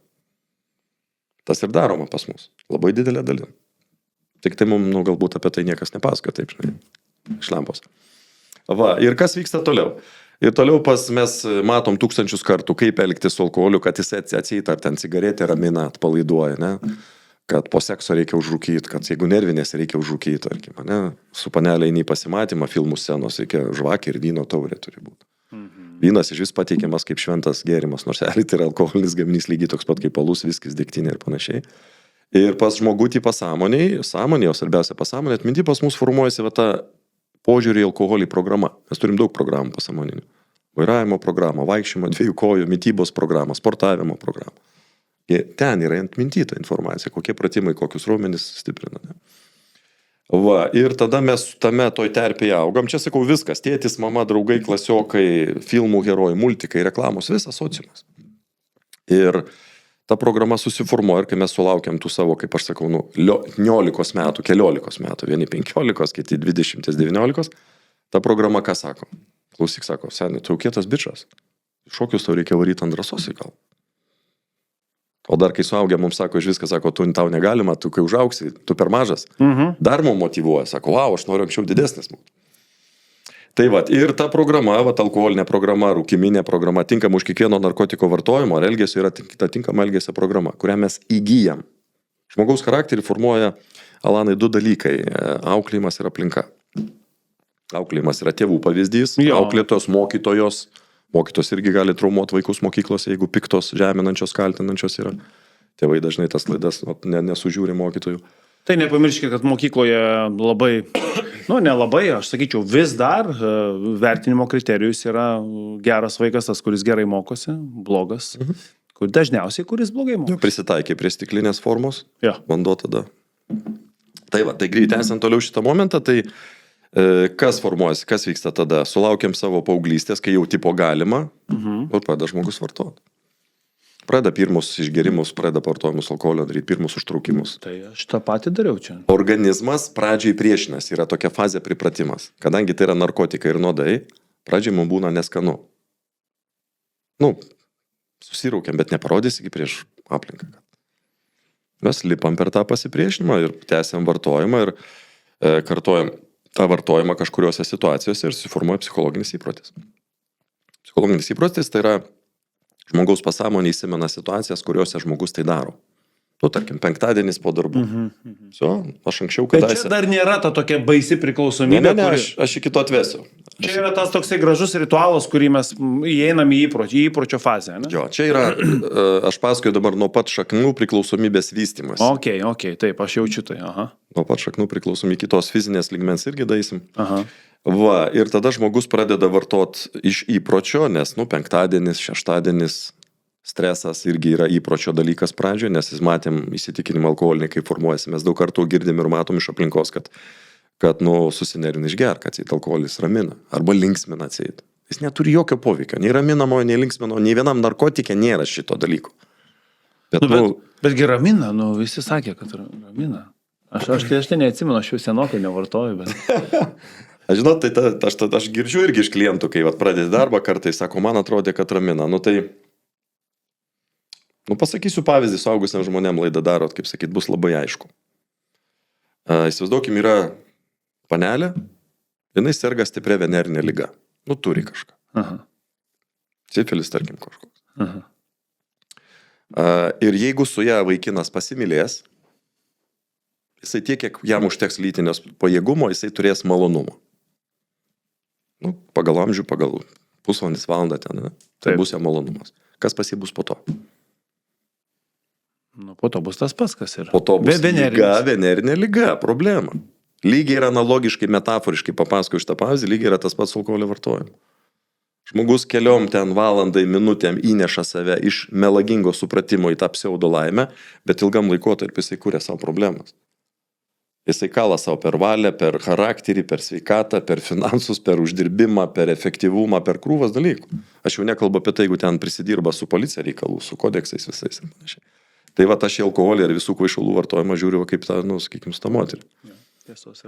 Tas ir daroma pas mus. Labai didelė dalim. Tik tai mums, galbūt apie tai niekas nepasako, taip, žinai, iš lempos. Ir kas vyksta toliau? Ir toliau mes matom 1000 kartų, kaip elgtis su alkoholiu, kad jis atseit, ar ten cigaretė ramina, atpalaiduoja, ne? Kad po sekso reikia užrūkyti, kad jeigu nervinės reikia užrūkyti, tarkim, ne? Su panelė eini į pasimatymą, filmų scenos, reikia žvakė ir vyno taurė turi būti. Vynas iš vis pateikiamas kaip šventas gėrimas, nors tai yra alkoholinis gaminys lygiai toks pat kaip alus, viskis, degtinė ir panašiai. Ir pas žmogutį pasąmonėje, o svarbiausia pasąmonė, atminty pas mus formuojasi ta požiūrį į alkoholį programa. Mes turim daug programų pasąmoninių. Vairavimo programą, vaikščiojimo, 2 kojų, mitybos programą, sportavimo programą. Ten yra atmintyta informacija, kokie pratimai, kokius raumenis stiprina. Ne? Ir tada mes tame toj terpėje augam. Čia sakau viskas. Tėtis, mama, draugai, klasiokai, filmų herojai, multikai, reklamos, visas sociumas. Ir ta programa susiformuoja ir kai mes sulaukiam tų savo, kaip aš sakau, 19 metų, keliolikos metų, vieni 15, kiti 20, 19, ta programa ką sako? Klausyk, sako, seniai, tu jau kietas bičas. Šokius tau reikia varyti ant drąsos į kalbą. O dar kai suaugę mums sako, iš viską sako, tau negalima, tu kai užauksi, tu per mažas. Dar mums motyvuoja, sako, wow, aš noriu anksčiau didesnis būti. Tai va, ir ta programa, va, alkoholinė programa, rūkiminė programa, tinkama už kiekvieno narkotiko vartojimo ar elgesio yra ta tinkama elgesio programa, kurią mes įgyjam. Žmogaus charakterį formuoja, Alanai, du dalykai - auklėjimas ir aplinka. Auklėjimas yra tėvų pavyzdys, auklėtojos, mokytojos. Mokytos irgi gali traumuoti vaikus mokyklose, jeigu piktos, žeminančios, kaltinančios yra. Tėvai dažnai tas klaidas nesužiūri mokytojų. Tai nepamirškite, kad mokykloje labai, nelabai, aš sakyčiau, vis dar vertinimo kriterijus yra geras vaikas, tas, kuris gerai mokosi, blogas, kur dažniausiai, kuris blogai mokosi. Prisitaikė prie stiklinės formos, vanduo tada. Tai va, tai greit esant toliau šitą momentą, tai kas formuojasi, kas vyksta tada? Sulaukiam savo paauglystės, kai jau tipo galima, ir pradeda žmogus vartoti. Pradeda pirmus išgerimus, pradeda vartojimus alkoholio daryti, pirmus užtrukimus. Tai aš tą patį dariau čia. Organizmas pradžiai priešinas, yra tokia fazė pripratimas. Kadangi tai yra narkotikai ir nuodai, pradžiai mums būna neskanu. Susiraukiam, bet neparodys iki prieš aplinką. Mes lipam per tą pasipriešinimą ir tęsiam vartojimą ir kartojam tą vartojimą kažkuriuose situacijose ir susiformuoja psichologinis įprotis. Psichologinis įprotis tai yra žmogaus pasąmonė įsimena situacijas, kuriuose žmogus tai daro. Tarkim, penktadienis po darbų. Aš anksčiau kadaise. Bet čia dar nėra ta tokia baisi priklausomybė. Ne, aš iki to atvesiu. Čia yra tas toksai gražus ritualas, kurį mes įeinam į įpročio fazę. Ne? Jo, čia yra, aš pasakoju dabar nuo pat šaknų priklausomybės vystymas. Ok, taip, aš jaučiu tai. Aha. Nuo pat šaknų priklausomy kitos fizinės lygmens irgi daisim. Aha. Va, ir tada žmogus pradeda vartot iš įpročio, nes, penktadienis, šeštadienis, stresas irgi yra įpročio dalykas pradžioje, nes matėm įsitikinimą alkoholinį, kaip formuojasi. Mes daug kartų girdim ir matom iš aplinkos, kad susinerin išgerk, atseit alkoholis ramina, arba linksmina atseit. Jis neturi jokio poveikio, nei raminamojo, nei linksmino, nei vienam narkotikė nėra šito dalyko. Betgi ramina, visi sakė, kad ramina. Aš tai neatsimenu, aš jau senokai nevartoju, bet... Aš žinot, tai aš girdžiu irgi iš klientų, kai pradedi darbą kartais, sako, man atrodė, kad ramina. Pasakysiu pavyzdį, suaugusiam žmonėm laidą darot, kaip sakyt, bus labai aišku. Įsivaizduokim, yra panelė, jinai serga stipria venerinė liga. Turi kažką. Aha. Sifilis, tarkim, kažkoks. Aha. Ir jeigu su ją vaikinas pasimylės, jisai tiek, kiek jam užteks lytinės pajėgumo, jisai turės malonumo. Pagal amžių, pagal pusvalandis, valandą ten, ne? Tai bus jam malonumas. Kas pas jį bus po to? Po to bus tas pats, kas yra. Po to bus venerinė liga, problema. Lygiai yra analogiškai, metaforiškai papasakoju šitą pavyzdį, lygiai yra tas pats alkoholio vartojimas. Žmogus keliom ten valandai, minutėm įneša save iš melagingo supratimo į tą pseudo laimę, bet ilgam laikotarpiu jisai kuria savo problemas. Jisai kala savo per valią, per charakterį, per sveikatą, per finansus, per uždirbimą, per efektyvumą, per krūvas dalykų. Aš jau nekalbu apie tai, jeigu ten prisidirba su policija reikalų, su kodeksais visais ir panašiai. Tai aš į alkoholį ir visų kvaišalų vartojimą žiūriu kaip tą, sakykim, su tą moterį.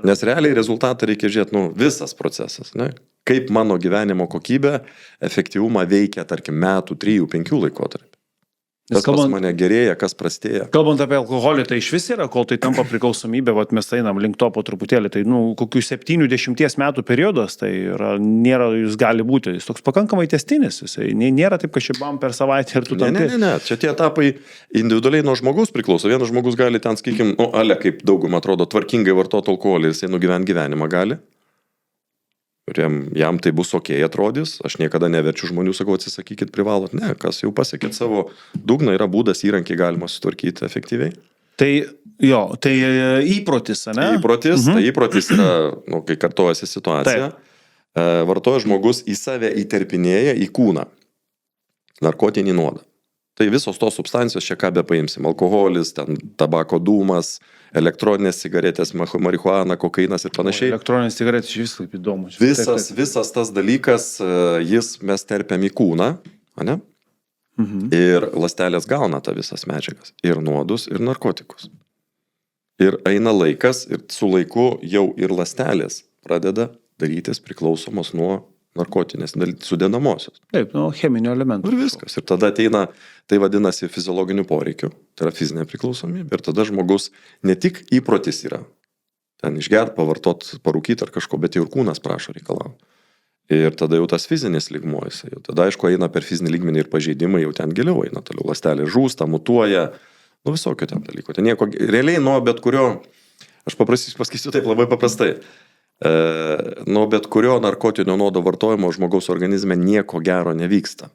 Nes realiai rezultatą reikia žiūrėti, visas procesas, ne? Kaip mano gyvenimo kokybė, efektyvumą veikia, tarkim, metų, 3, 5 laikotarpį. Kas pas mane gerėja, kas prastėja. Kalbant apie alkoholį, tai iš vis yra, kol tai tampa priklausomybė, mes einam link to po truputėlį, tai kokių 70 metų periodas, tai nėra, jis gali būti, jis toks pakankamai tęstinis, jisai nėra taip, kad šibam per savaitę ir tu tam. Ne, čia tie etapai individualiai nuo žmogus priklauso. Vienas žmogus gali ten, sakykim, kaip daugum atrodo, tvarkingai vartoti alkoholį, jisai nugyventi gyvenimą gali. Ir jam tai bus okei atrodys, aš niekada neverčiu žmonių, sakau, atsisakykit, privalot. Ne, kas jau pasiekėt savo dugną, yra būdas, įrankiai galima sutvarkyti efektyviai. Tai įprotis, ne? Tai įprotis yra, kai kartojasi situacija, vartoja žmogus į save įterpinėja į kūną narkotinį nuodą. Tai visos tos substancijos, čia ką be paimsim, alkoholis, ten tabako dūmas, elektroninės cigaretės, marihuana, kokainas ir panašiai. Elektroninės cigaretės iš vis kaip įdomu. Visas tas dalykas, mes terpiam į kūną, ne? Ir ląstelės gauna tą visas medžiagas, ir nuodus, ir narkotikus. Ir eina laikas, ir su laiku jau ir ląstelės pradeda darytis priklausomos nuo narkotinės sudedamosios. Taip, cheminio elemento. Ir viskas. Ir tada ateina, tai vadinasi fiziologiniu poreikiu, tai yra fizinė priklausomybė. Ir tada žmogus ne tik įprotis yra, ten išgert, pavartot, parūkyti ar kažko, bet jau ir kūnas prašo reikalauti. Ir tada jau tas fizinis lygmuo, jau tada aišku eina per fizinį lygmenį ir pažeidimai jau ten giliau eina, toliau ląstelė žūsta, mutuoja, visokio ten dalyko. Ten nieko, realiai nuo bet kurio, aš pasakysiu taip labai paprastai, nuo bet kurio narkotinio nuodo vartojimo žmogaus organizme nieko gero nevyksta.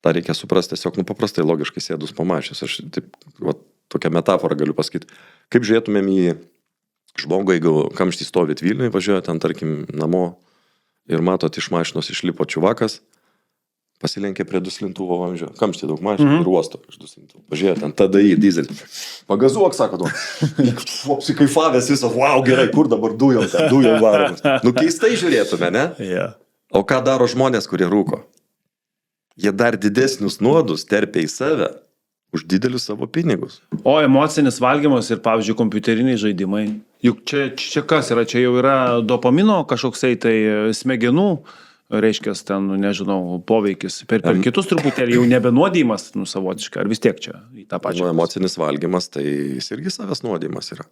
Ta reikia suprasti tiesiog, paprastai logiškai sėdus pamačius. Aš taip, tokią metaforą galiu pasakyti. Kaip žiūrėtumėm į žmogų, jeigu kamštį stovit Vilniuje, važiuoja ten, tarkim, namo ir matot iš mašinos išlipo čiuvakas, pasilenkė prie duslintuvo vamzdžio, kamštį daug mašinų ir uosto iš duslintuvo. Pažiūrėjo ten TDI, dizelį. Pagazuok, sako, apsikaifavęs visą, wow, gerai, kur dabar dujom varomas. Keistai žiūrėtume, ne? Yeah. O ką daro žmonės, kurie rūko? Jie dar didesnius nuodus terpia į save už didelius savo pinigus. O emocinis valgymas ir, pavyzdžiui, kompiuteriniai žaidimai. Juk čia kas yra? Čia jau yra dopamino kažkoksai tai smegenų, reiškia, ten, nežinau, poveikis. Per kitus truputėlį jau nebenuodimas, savotiškai. Ar vis tiek čia į tą pačią? Emocinis valgymas, tai jis irgi savęs nuodimas yra.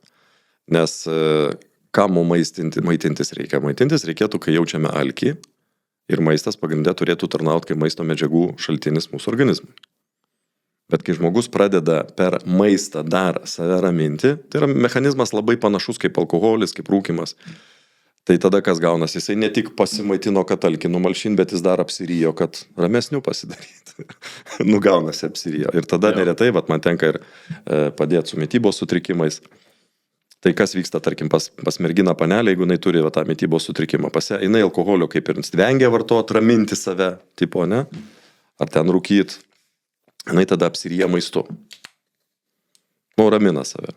Nes ką mums maitintis reikia? Maitintis reikėtų, kai jaučiame alkį. Ir maistas pagrindė turėtų tarnauti kaip maisto medžiagų šaltinis mūsų organizmui. Bet kai žmogus pradeda per maistą dar save raminti, tai yra mechanizmas labai panašus kaip alkoholis, kaip rūkimas. Tai tada kas gaunasi, jisai ne tik pasimaitino, kad alkį numalšin, bet jis dar apsirijo, kad ramesnių pasidaryti. Gaunasi apsirijo. Ir tada neretai, man tenka ir padėti su mitybos sutrikimais. Tai kas vyksta, tarkim, pas merginą panelę, jeigu jinai turi tą mitybos sutrikimą, jinai alkoholio kaip ir vengia vartot, raminti save, tipo, ne? Ar ten rūkyt, jinai tada apsirija maistu. Ramina save.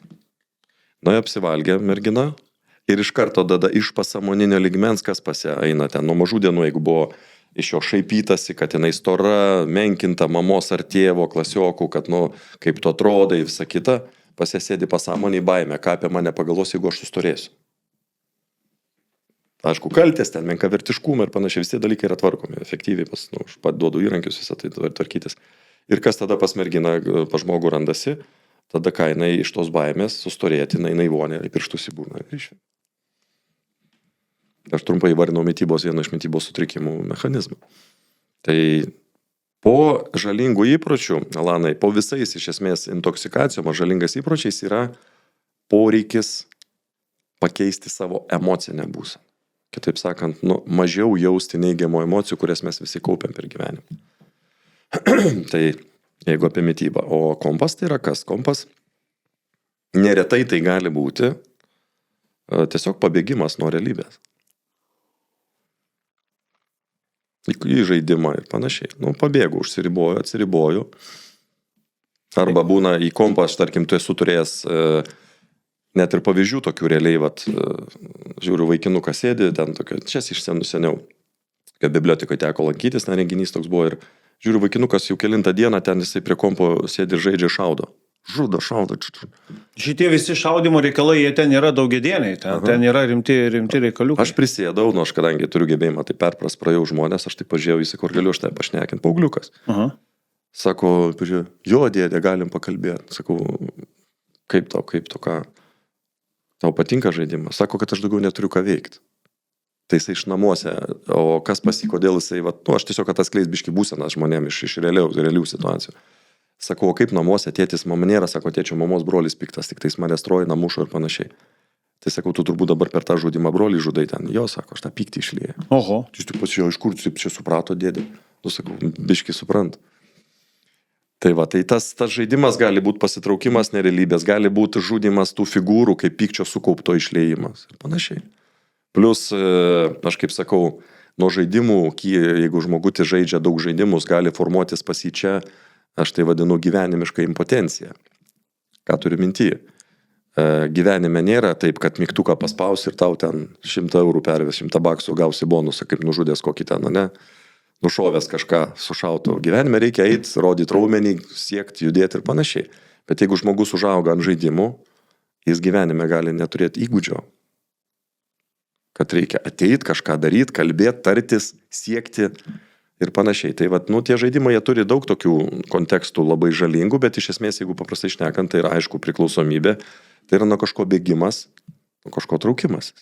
Apsivalgė mergina ir iš karto tada iš pasąmoninio lygmens, kas eina ten nuo mažų dienų, jeigu buvo iš jo šaipytasi, kad jinai stora, menkinta mamos ar tėvo, klasiokų, kad, kaip tu atrodai, visa kita, pasėsėdi pasąmonį baimę, ką apie mane pagalvos, jeigu aš sustorėsiu. Aišku, kaltės, ten menkavertiškumą ir panašiai, visi dalykai yra tvarkomi, efektyviai, aš duodu įrankius visą tai tvarkytis. Ir kas tada pas merginą, pas žmogų randasi, tada ką jinai iš tos baimės sustorėti, jinai vonė, pirštus į burną. Aš trumpai įvardinau vieną iš mitybos sutrikimų mechanizmų. Tai po žalingų įpročių, Alanai, po visais iš esmės intoksikacijom ar žalingas įpročiais yra poreikis pakeisti savo emocinę būseną. Kitaip sakant, mažiau jausti neigiamų emocijų, kurias mes visi kaupiam per gyvenimą. Tai jeigu apie mitybą. O kompas tai yra kas? Kompas neretai tai gali būti tiesiog pabėgimas nuo realybės. Į žaidimą ir panašiai. Pabėgu, užsiriboju, atsiriboju. Arba būna į kompą, aš tarkim, tu esu turėjęs net ir pavyzdžių tokių realiai, žiūriu, vaikinuką sėdi, ten tokio, čia iš seniau, kad bibliotikoje teko lankytis, ten renginys toks buvo ir žiūriu, vaikinukas jau kelintą dieną, ten jisai prie kompo sėdi ir žaidžia šaudo. Žudo. Šitie visi šaudimo reikalai, jie ten yra daugiadieniai, ten yra rimti reikaliukai. Aš prisėdau, aš kadangi turiu gebėjimą, tai praėjau žmonės, aš tai pažiūrėjau, jis kur galiu aš tai pašnekinti, paaugliukas. Sako, jo dėdė, galim pakalbėti. Sakau, kaip tau, ką? Tau patinka žaidimas? Sako, kad aš daugiau neturiu ką veikti. Tai jisai iš namuose, o kas kodėl jisai, aš tiesiog atskleis biškį būseną žmonėm iš realių situacijų. Sakau, o kaip namuose, tėtis, mama nėra, sako, tėčio mamos brolis piktas, tik tais mane strojina, mušo ir panašiai. Tai sakau, tu turbūt dabar per tą žudimą brolį žudai ten. Jo, sako, aš tą pyktį išlieju. Oho. Jūs tik pasižiūrėjau, iš kur čia suprato dėdė. Sakau, biškį suprant. Tai tas žaidimas gali būti pasitraukimas nerealybės, gali būti žudimas tų figūrų, kaip pykčio sukaupto išliejimas ir panašiai. Plus, aš kaip sakau, nuo žaidimų, jeigu žmogutis žaidžia daug žaidimus, gali formuotis pas jį čia, aš tai vadinu gyvenimišką impotenciją. Ką turiu minty? Gyvenime nėra taip, kad mygtuką paspaus ir tau ten 100 eurų perves, 100 baksų gausi bonusą, kaip nužudęs kokį ten, nušovęs kažką sušautų. Gyvenime reikia eiti, rodyti raumenį, siekti, judėti ir panašiai. Bet jeigu žmogus užauga ant žaidimų, jis gyvenime gali neturėti įgūdžio. kad reikia ateiti, kažką daryti, kalbėti, tartis, siekti ir panašiai. Tai vat, tie žaidimai, jie turi daug tokių kontekstų labai žalingų, bet iš esmės, jeigu paprastai šnekant, tai yra aišku priklausomybė, tai yra nuo kažko bėgimas, nuo kažko traukimas.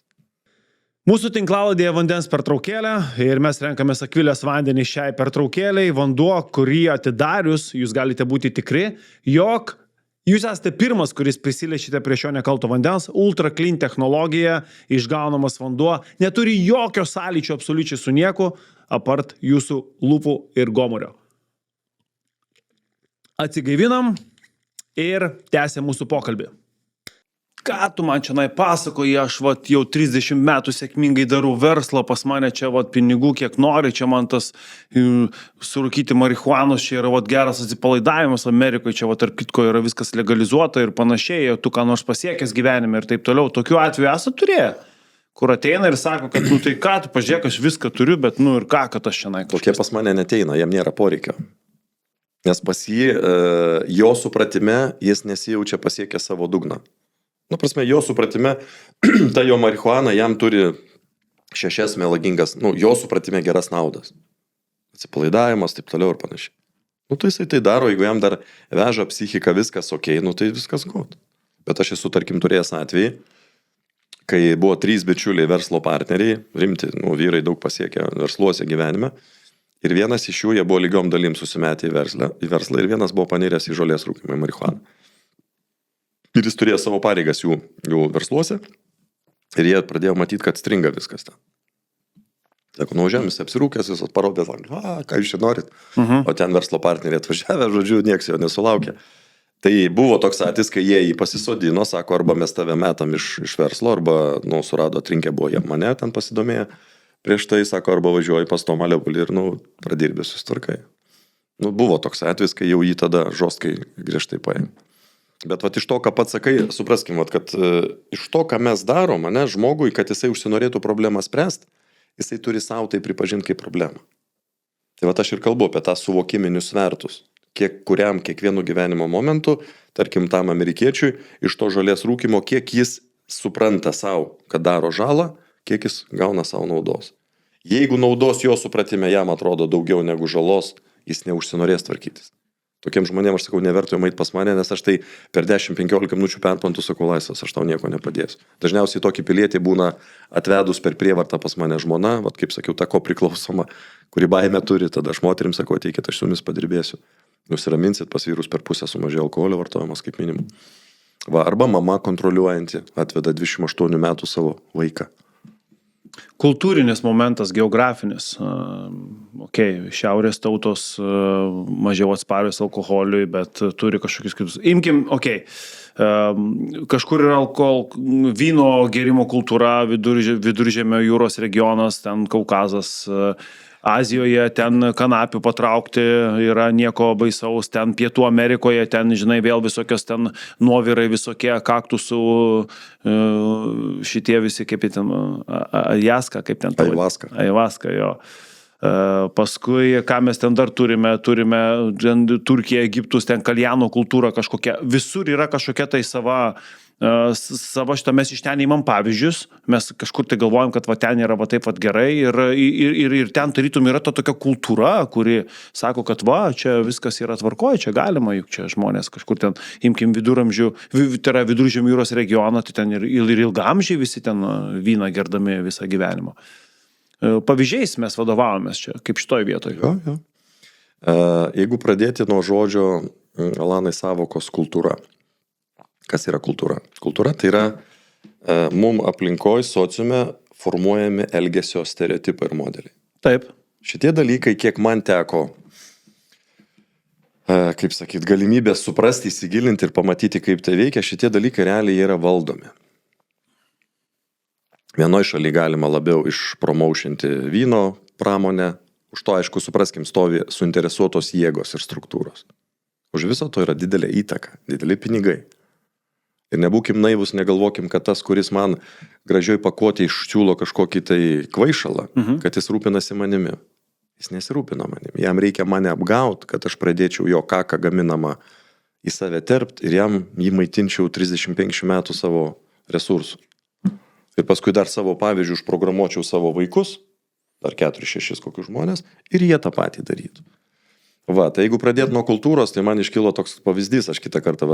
Mūsų tinklaladėje vandens pertraukėlė ir mes renkamės Akvilės vandenį šiai pertraukėliai. Vanduo, kurį atidarius, jūs galite būti tikri, jog jūs esate pirmas, kuris prisiliečiate prie šio nekalto vandens. Ultra Clean technologija, išgaunamas vanduo, neturi jokio sąlyčio absoliučiai su nieku, apart jūsų lūpų ir gomurio. Atsigaivinam ir tęsėm mūsų pokalbį. Ką tu man čia pasakoji, aš jau 30 metų sėkmingai darau verslą, pas mane čia pinigų kiek nori, čia man tas surūkyti marihuanos, čia yra geras atsipalaidavimas Amerikoje, čia tarp kitko yra viskas legalizuota ir panašiai, tu ką nors pasiekęs gyvenime ir taip toliau. Tokių atvejų esate turėję, kur ateina ir sako, kad tai ką, tu pažiūrėk, aš viską turiu, bet ir ką, kad aš čia Tokie pas mane neteina, jam nėra poreikio. Nes pas jį, jo supratime, jis nesijaučia pasiekę savo dugną. Prasme, jo supratime, ta jo marihuana jam turi 6 melagingas, jo supratime geras naudas. Atsipalaidavimas, taip toliau ir panašiai. Tai jisai tai daro, jeigu jam dar veža psichika, viskas okei, tai viskas gut. Bet aš esu, tarkim, turėjęs atvejį, kai buvo 3 bičiuliai verslo partneriai, rimti, vyrai daug pasiekę versluose gyvenime, ir vienas iš jų, jie buvo lygiom dalim susimetę į verslą, ir vienas buvo paniręs į žolės rūkimą, į marihuaną. Ir jis turėjo savo pareigas jų versluose ir jie pradėjo matyti, kad stringa viskas ten. Sako, nuvažiavam, jis apsirūkęs, jis parodė, ką jūs čia norit. O ten verslo partneriai atvažiavę, žodžiu, nieks jo nesulaukė. Tai buvo toks atvejis, kai jie jį pasisodino, sako, arba mes tave metam iš verslo, arba, surado atrinkę buvo jie mane, ten pasidomėję. Prieš tai, sako, arba važiuoji pas Tomą Levulį ir, pradirbė susitvarkai. Buvo toks atvejis, kai jau jį tada žostkai griežtai paėmė. Bet iš to, ką pats sakai, supraskim, kad iš to, ką mes darom, žmogui, kad jisai užsinorėtų problemą spręsti, jisai turi savo tai pripažinti kaip problemą. Tai aš ir kalbu apie tą suvokiminius svertus. Kiekvienu gyvenimo momentu, tarkim tam amerikiečiui, iš to žolės rūkimo, kiek jis supranta savo, kad daro žalą, kiek jis gauna savo naudos. Jeigu naudos jo supratime jam atrodo daugiau negu žalos, jis neužsinorės tvarkytis. Tokiem žmonėm aš sakau, nevertų jam eit pas mane, nes aš tai per 10-15 minučių perprantu, sakau, laisvas, aš tau nieko nepadėsiu. Dažniausiai tokį pilietį būna atvedus per prievartą pas mane žmona, kaip sakiau, ta ko priklausoma, kuri baimę turi, tada aš moterim sakau, ateikit, aš su jumis padirbėsiu. Nusiraminsit, pas vyrus per pusę sumažėjo alkoholio vartojimas kaip minimum. Arba mama kontroliuojanti atveda 28 metų savo vaiką. Kultūrinis momentas, geografinis. Šiaurės tautos mažiau atsparios alkoholiui, bet turi kažkokius kitus. Imkim, kažkur yra vyno gerimo kultūra, viduržemio jūros regionas, ten Kaukazas, Azijoje, ten kanapių patraukti yra nieko baisaus, ten Pietų Amerikoje, ten, vėl visokios ten nuovirai, visokie kaktusų, šitie visi, kaip ten, ajaska, kaip ten. Aivaska, jo. Paskui, ką mes ten dar turime Turkija, Egiptus, ten kaljanų kultūra kažkokia, visur yra kažkokia tai sava šitą mes iš ten įmam pavyzdžius, mes kažkur tai galvojam, kad ten yra taip gerai ir ten tarytum yra ta tokia kultūra, kuri sako, kad čia viskas yra tvarkoje, čia galima, juk čia žmonės kažkur ten, imkim viduržemio jūros regioną, tai ten ir ilgamžiai visi ten vyną gerdami visą gyvenimą. Pavyzdžiais mes vadovavomės čia, kaip šitoj vietoje. Jo. Jeigu pradėti nuo žodžio, Alanai, savokos kultūra. Kas yra kultūra? Kultūra tai yra mum aplinkoj sociume formuojami elgesio stereotipai ir modeliai. Taip. Šitie dalykai, kiek man teko, galimybę suprasti, įsigilinti ir pamatyti, kaip tai veikia, šitie dalykai realiai yra valdomi. Vienoj šaly galima labiau išpromaušinti vyno pramonę, už to, aišku, supraskim, stovi suinteresuotos jėgos ir struktūros. Už viso to yra didelė įtaka, dideli pinigai. Ir nebūkim naivus, negalvokim, kad tas, kuris man gražioj pakuotėj iščiūlo kažkokį tai kvaišalą, kad jis rūpinasi manimi. Jis nesirūpina manimi. Jam reikia mane apgaut, kad aš pradėčiau jo kaką gaminamą į save terpt ir jį maitinčiau 30-50 metų savo resursų. ir paskui dar savo pavyzdžių užprogramuočiau savo vaikus, dar 4-6 kokius žmonės, ir jie tą patį darytų. Va, tai jeigu pradėt nuo kultūros, tai man iškilo toks pavyzdys, aš kitą kartą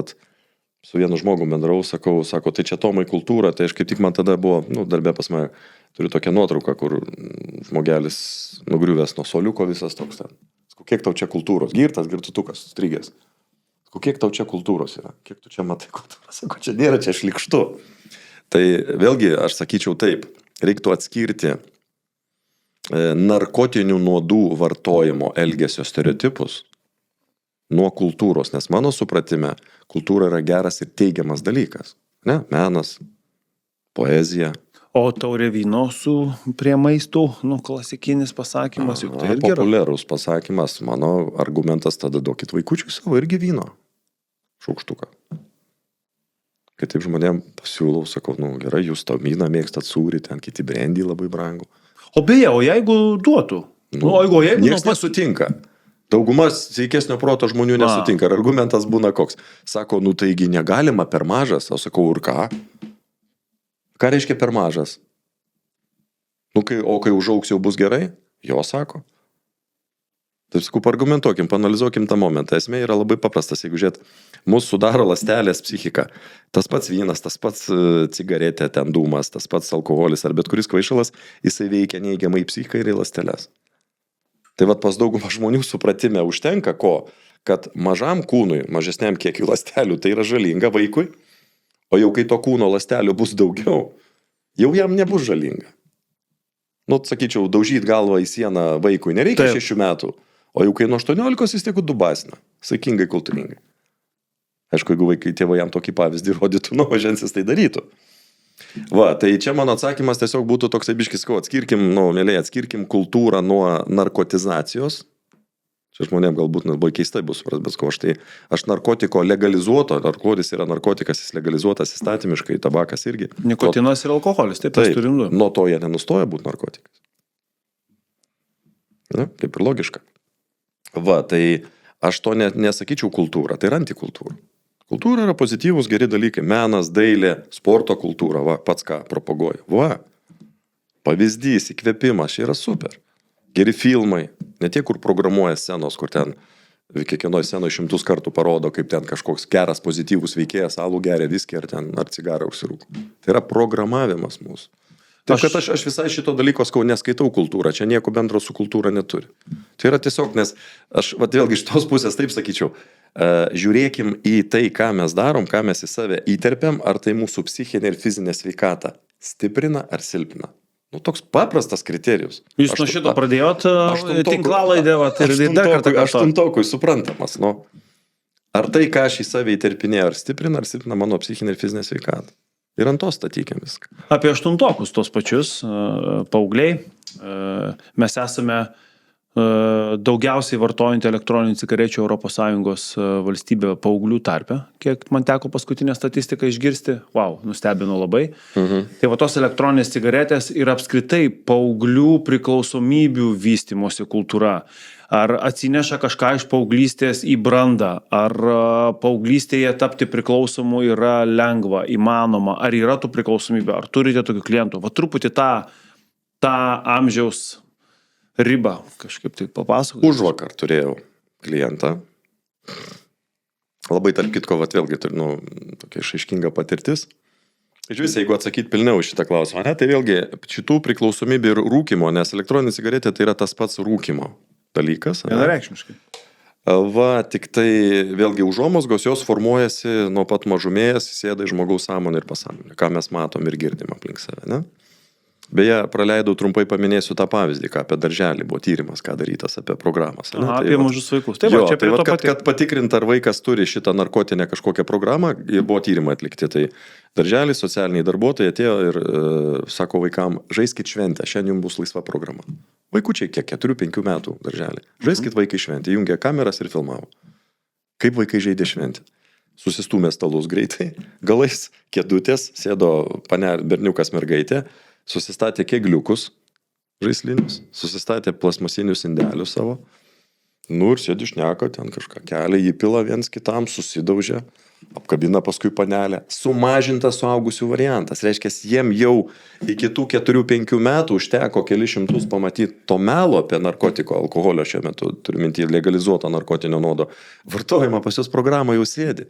su vienu žmogum bendrau, sako, tai čia Tomai kultūra, tai aš kaip tik man tada buvo, darbė pas mane, turiu tokią nuotrauką, kur žmogelis nugriuvęs nuo soliuko visas toks ten. Sako, kiek tau čia kultūros? Girtutukas, strigęs. Sako, kiek tau čia kultūros yra? Kiek tu čia matai kultūros? Sako, čia nėra, čia šlikštu. Tai vėlgi, aš sakyčiau taip, reiktų atskirti narkotinių nuodų vartojimo elgesio stereotipus nuo kultūros, nes mano supratime kultūra yra geras ir teigiamas dalykas. Ne? Menas, poezija. O taurė vyno su prie maistų, klasikinis pasakymas, juk tai irgi yra. Populiarus pasakymas, mano argumentas tada duokit vaikučiui savo irgi vyno. Šaukštuką. Kai taip žmonėm pasiūlau, sakau, gerai, jūs tą vyną mėgstat sūrį, ten kiti brandy labai brangų. O beje, o jeigu duotų? Jeigu niekas nesutinka. Daugumas sveikesnio proto žmonių nesutinka. Ir argumentas būna koks. Sako, taigi negalima per mažas. O sakau, ir ką? Ką reiškia per mažas? O kai užaugs jau bus gerai? Jo sako. Taip sakau, argumentuokim, panalizuokim tą momentą. Esmė yra labai paprastas, jeigu žiūrėt, mūsų sudaro ląstelės psichika. Tas pats vynas, tas pats cigaretė, ten dūmas, tas pats alkoholis ar bet kuris kvaišalas, jisai veikia neigiamai į psichiką ir į ląsteles. Tai pas daugumą žmonių supratime užtenka ko, kad mažam kūnui, mažesniam kiekiu ląstelių, tai yra žalinga vaikui, o jau kai to kūno ląstelių bus daugiau, jau jam nebus žalinga. Sakyčiau, daužyti galvą į sieną vaikui nereikia 6 metų. O jau kai nuo 18 jis tiek dubasina, saikingai, kultūringai. Aišku, jeigu vaikai tėvai jam tokį pavyzdį rodytų, nuo mažens jis tai darytų. Va, tai čia mano atsakymas tiesiog būtų toks biškis, atskirkim kultūrą nuo narkotizacijos. Čia žmonėm galbūt labai keistai bus supras, bet aš narkotiko legalizuoto, narkotis yra narkotikas, jis legalizuotas įstatymiškai, tabakas irgi. Nikotinas ir alkoholis, taip mes turim du. Nuo to jie nenustoja būti narkotikas. Kaip ir logiška. Va, tai aš to nesakyčiau kultūra, tai yra antikultūra. Kultūra yra pozityvūs, geri dalykai. Menas, dailė, sporto kultūra, va, pats ką propaguoju. Va, pavyzdys, įkvėpimas, čia yra super. Geri filmai, ne tie, kur programuoja scenos, kur ten kiekvienoje scenoje 100 kartų parodo, kaip ten kažkoks geras, pozityvus veikėjas, alų geria viskį ar cigarą užsirūko. Tai yra programavimas mūsų. Taip, kad aš visai šito dalyko neskaitau kultūrą, čia nieko bendro su kultūra neturi. Tai yra tiesiog, nes aš vėlgi iš tos pusės taip sakyčiau, žiūrėkim į tai, ką mes darom, ką mes į save įterpiam, ar tai mūsų psichinė ir fizinė sveikata stiprina ar silpina. Toks paprastas kriterijus. Jūs nuo šito pradėjot tinklalaidę, ir dar kartą kartuoju. 8-okui suprantamas. Ar tai, ką aš į save įterpinėjau, ar silpina mano psichinė ir fizinė sveikata. Ir ant to statykime viską. Apie 8-okus tos pačius paaugliai. Mes esame daugiausiai vartojantį elektroninių cigarečių ES valstybė paauglių tarpe. Kiek man teko paskutinę statistiką išgirsti, nustebino labai. Tai tos elektroninės cigaretės ir apskritai paauglių priklausomybių vystymosi kultūra. Ar atsineša kažką iš paauglystės į brandą, ar paauglystėje tapti priklausomu yra lengva, įmanoma, ar yra tų priklausomybė, ar turite tokių klientų. Truputį tą amžiaus ribą kažkaip tai papasakoti. Užvakar turėjau klientą. Labai tarp kitko, vėlgi, tokia išaiškinga patirtis. Iš vis, jeigu atsakyti pilniau šitą klausimą, tai vėlgi šitų priklausomybė ir rūkimo, nes elektroninė cigaretė tai yra tas pats rūkimo dalykas. Vienareikšmiškai. Va, tik tai vėlgi užuomazgos jos formuojasi nuo pat mažumės, sėda į žmogaus sąmonę ir pasąmonę, ką mes matom ir girdim aplink save, ne? Beje, praleidau, trumpai paminėsiu tą pavyzdį, ką apie darželį buvo tyrimas, ką darytas apie programas. Apie mažus vaikus. Taip, čia prie to kad patikrint, ar vaikas turi šitą narkotinę kažkokią programą, buvo tyrimai atlikti. Tai darželį socialiniai darbuotojai atėjo ir sako vaikam, žaiskit šventę, šiandien jums bus laisva programa. Vaikučiai kiek 4-5 metų darželį. Žaiskit vaikai šventę, jungė kameras ir filmavo. Kaip vaikai žaidė šventę? Susistūmė stalus greitai, galais kėdutės, sėdo berniukas mergaitė, susistatė kegliukus žaislinius, susistatė plasmasinius indelius savo, ir sėdi šneka, ten kažką kelia, jį pila viens kitam, susidaužė, apkabina paskui panelę. Sumažintas suaugusių variantas. Reiškia, jiem jau iki tų 4-5 metų užteko keli šimtus pamatyti to melo apie narkotiko, alkoholio šiuo metu, turiu minti legalizuoto narkotinio nuodo vartojimą, pas jos programą jau sėdi.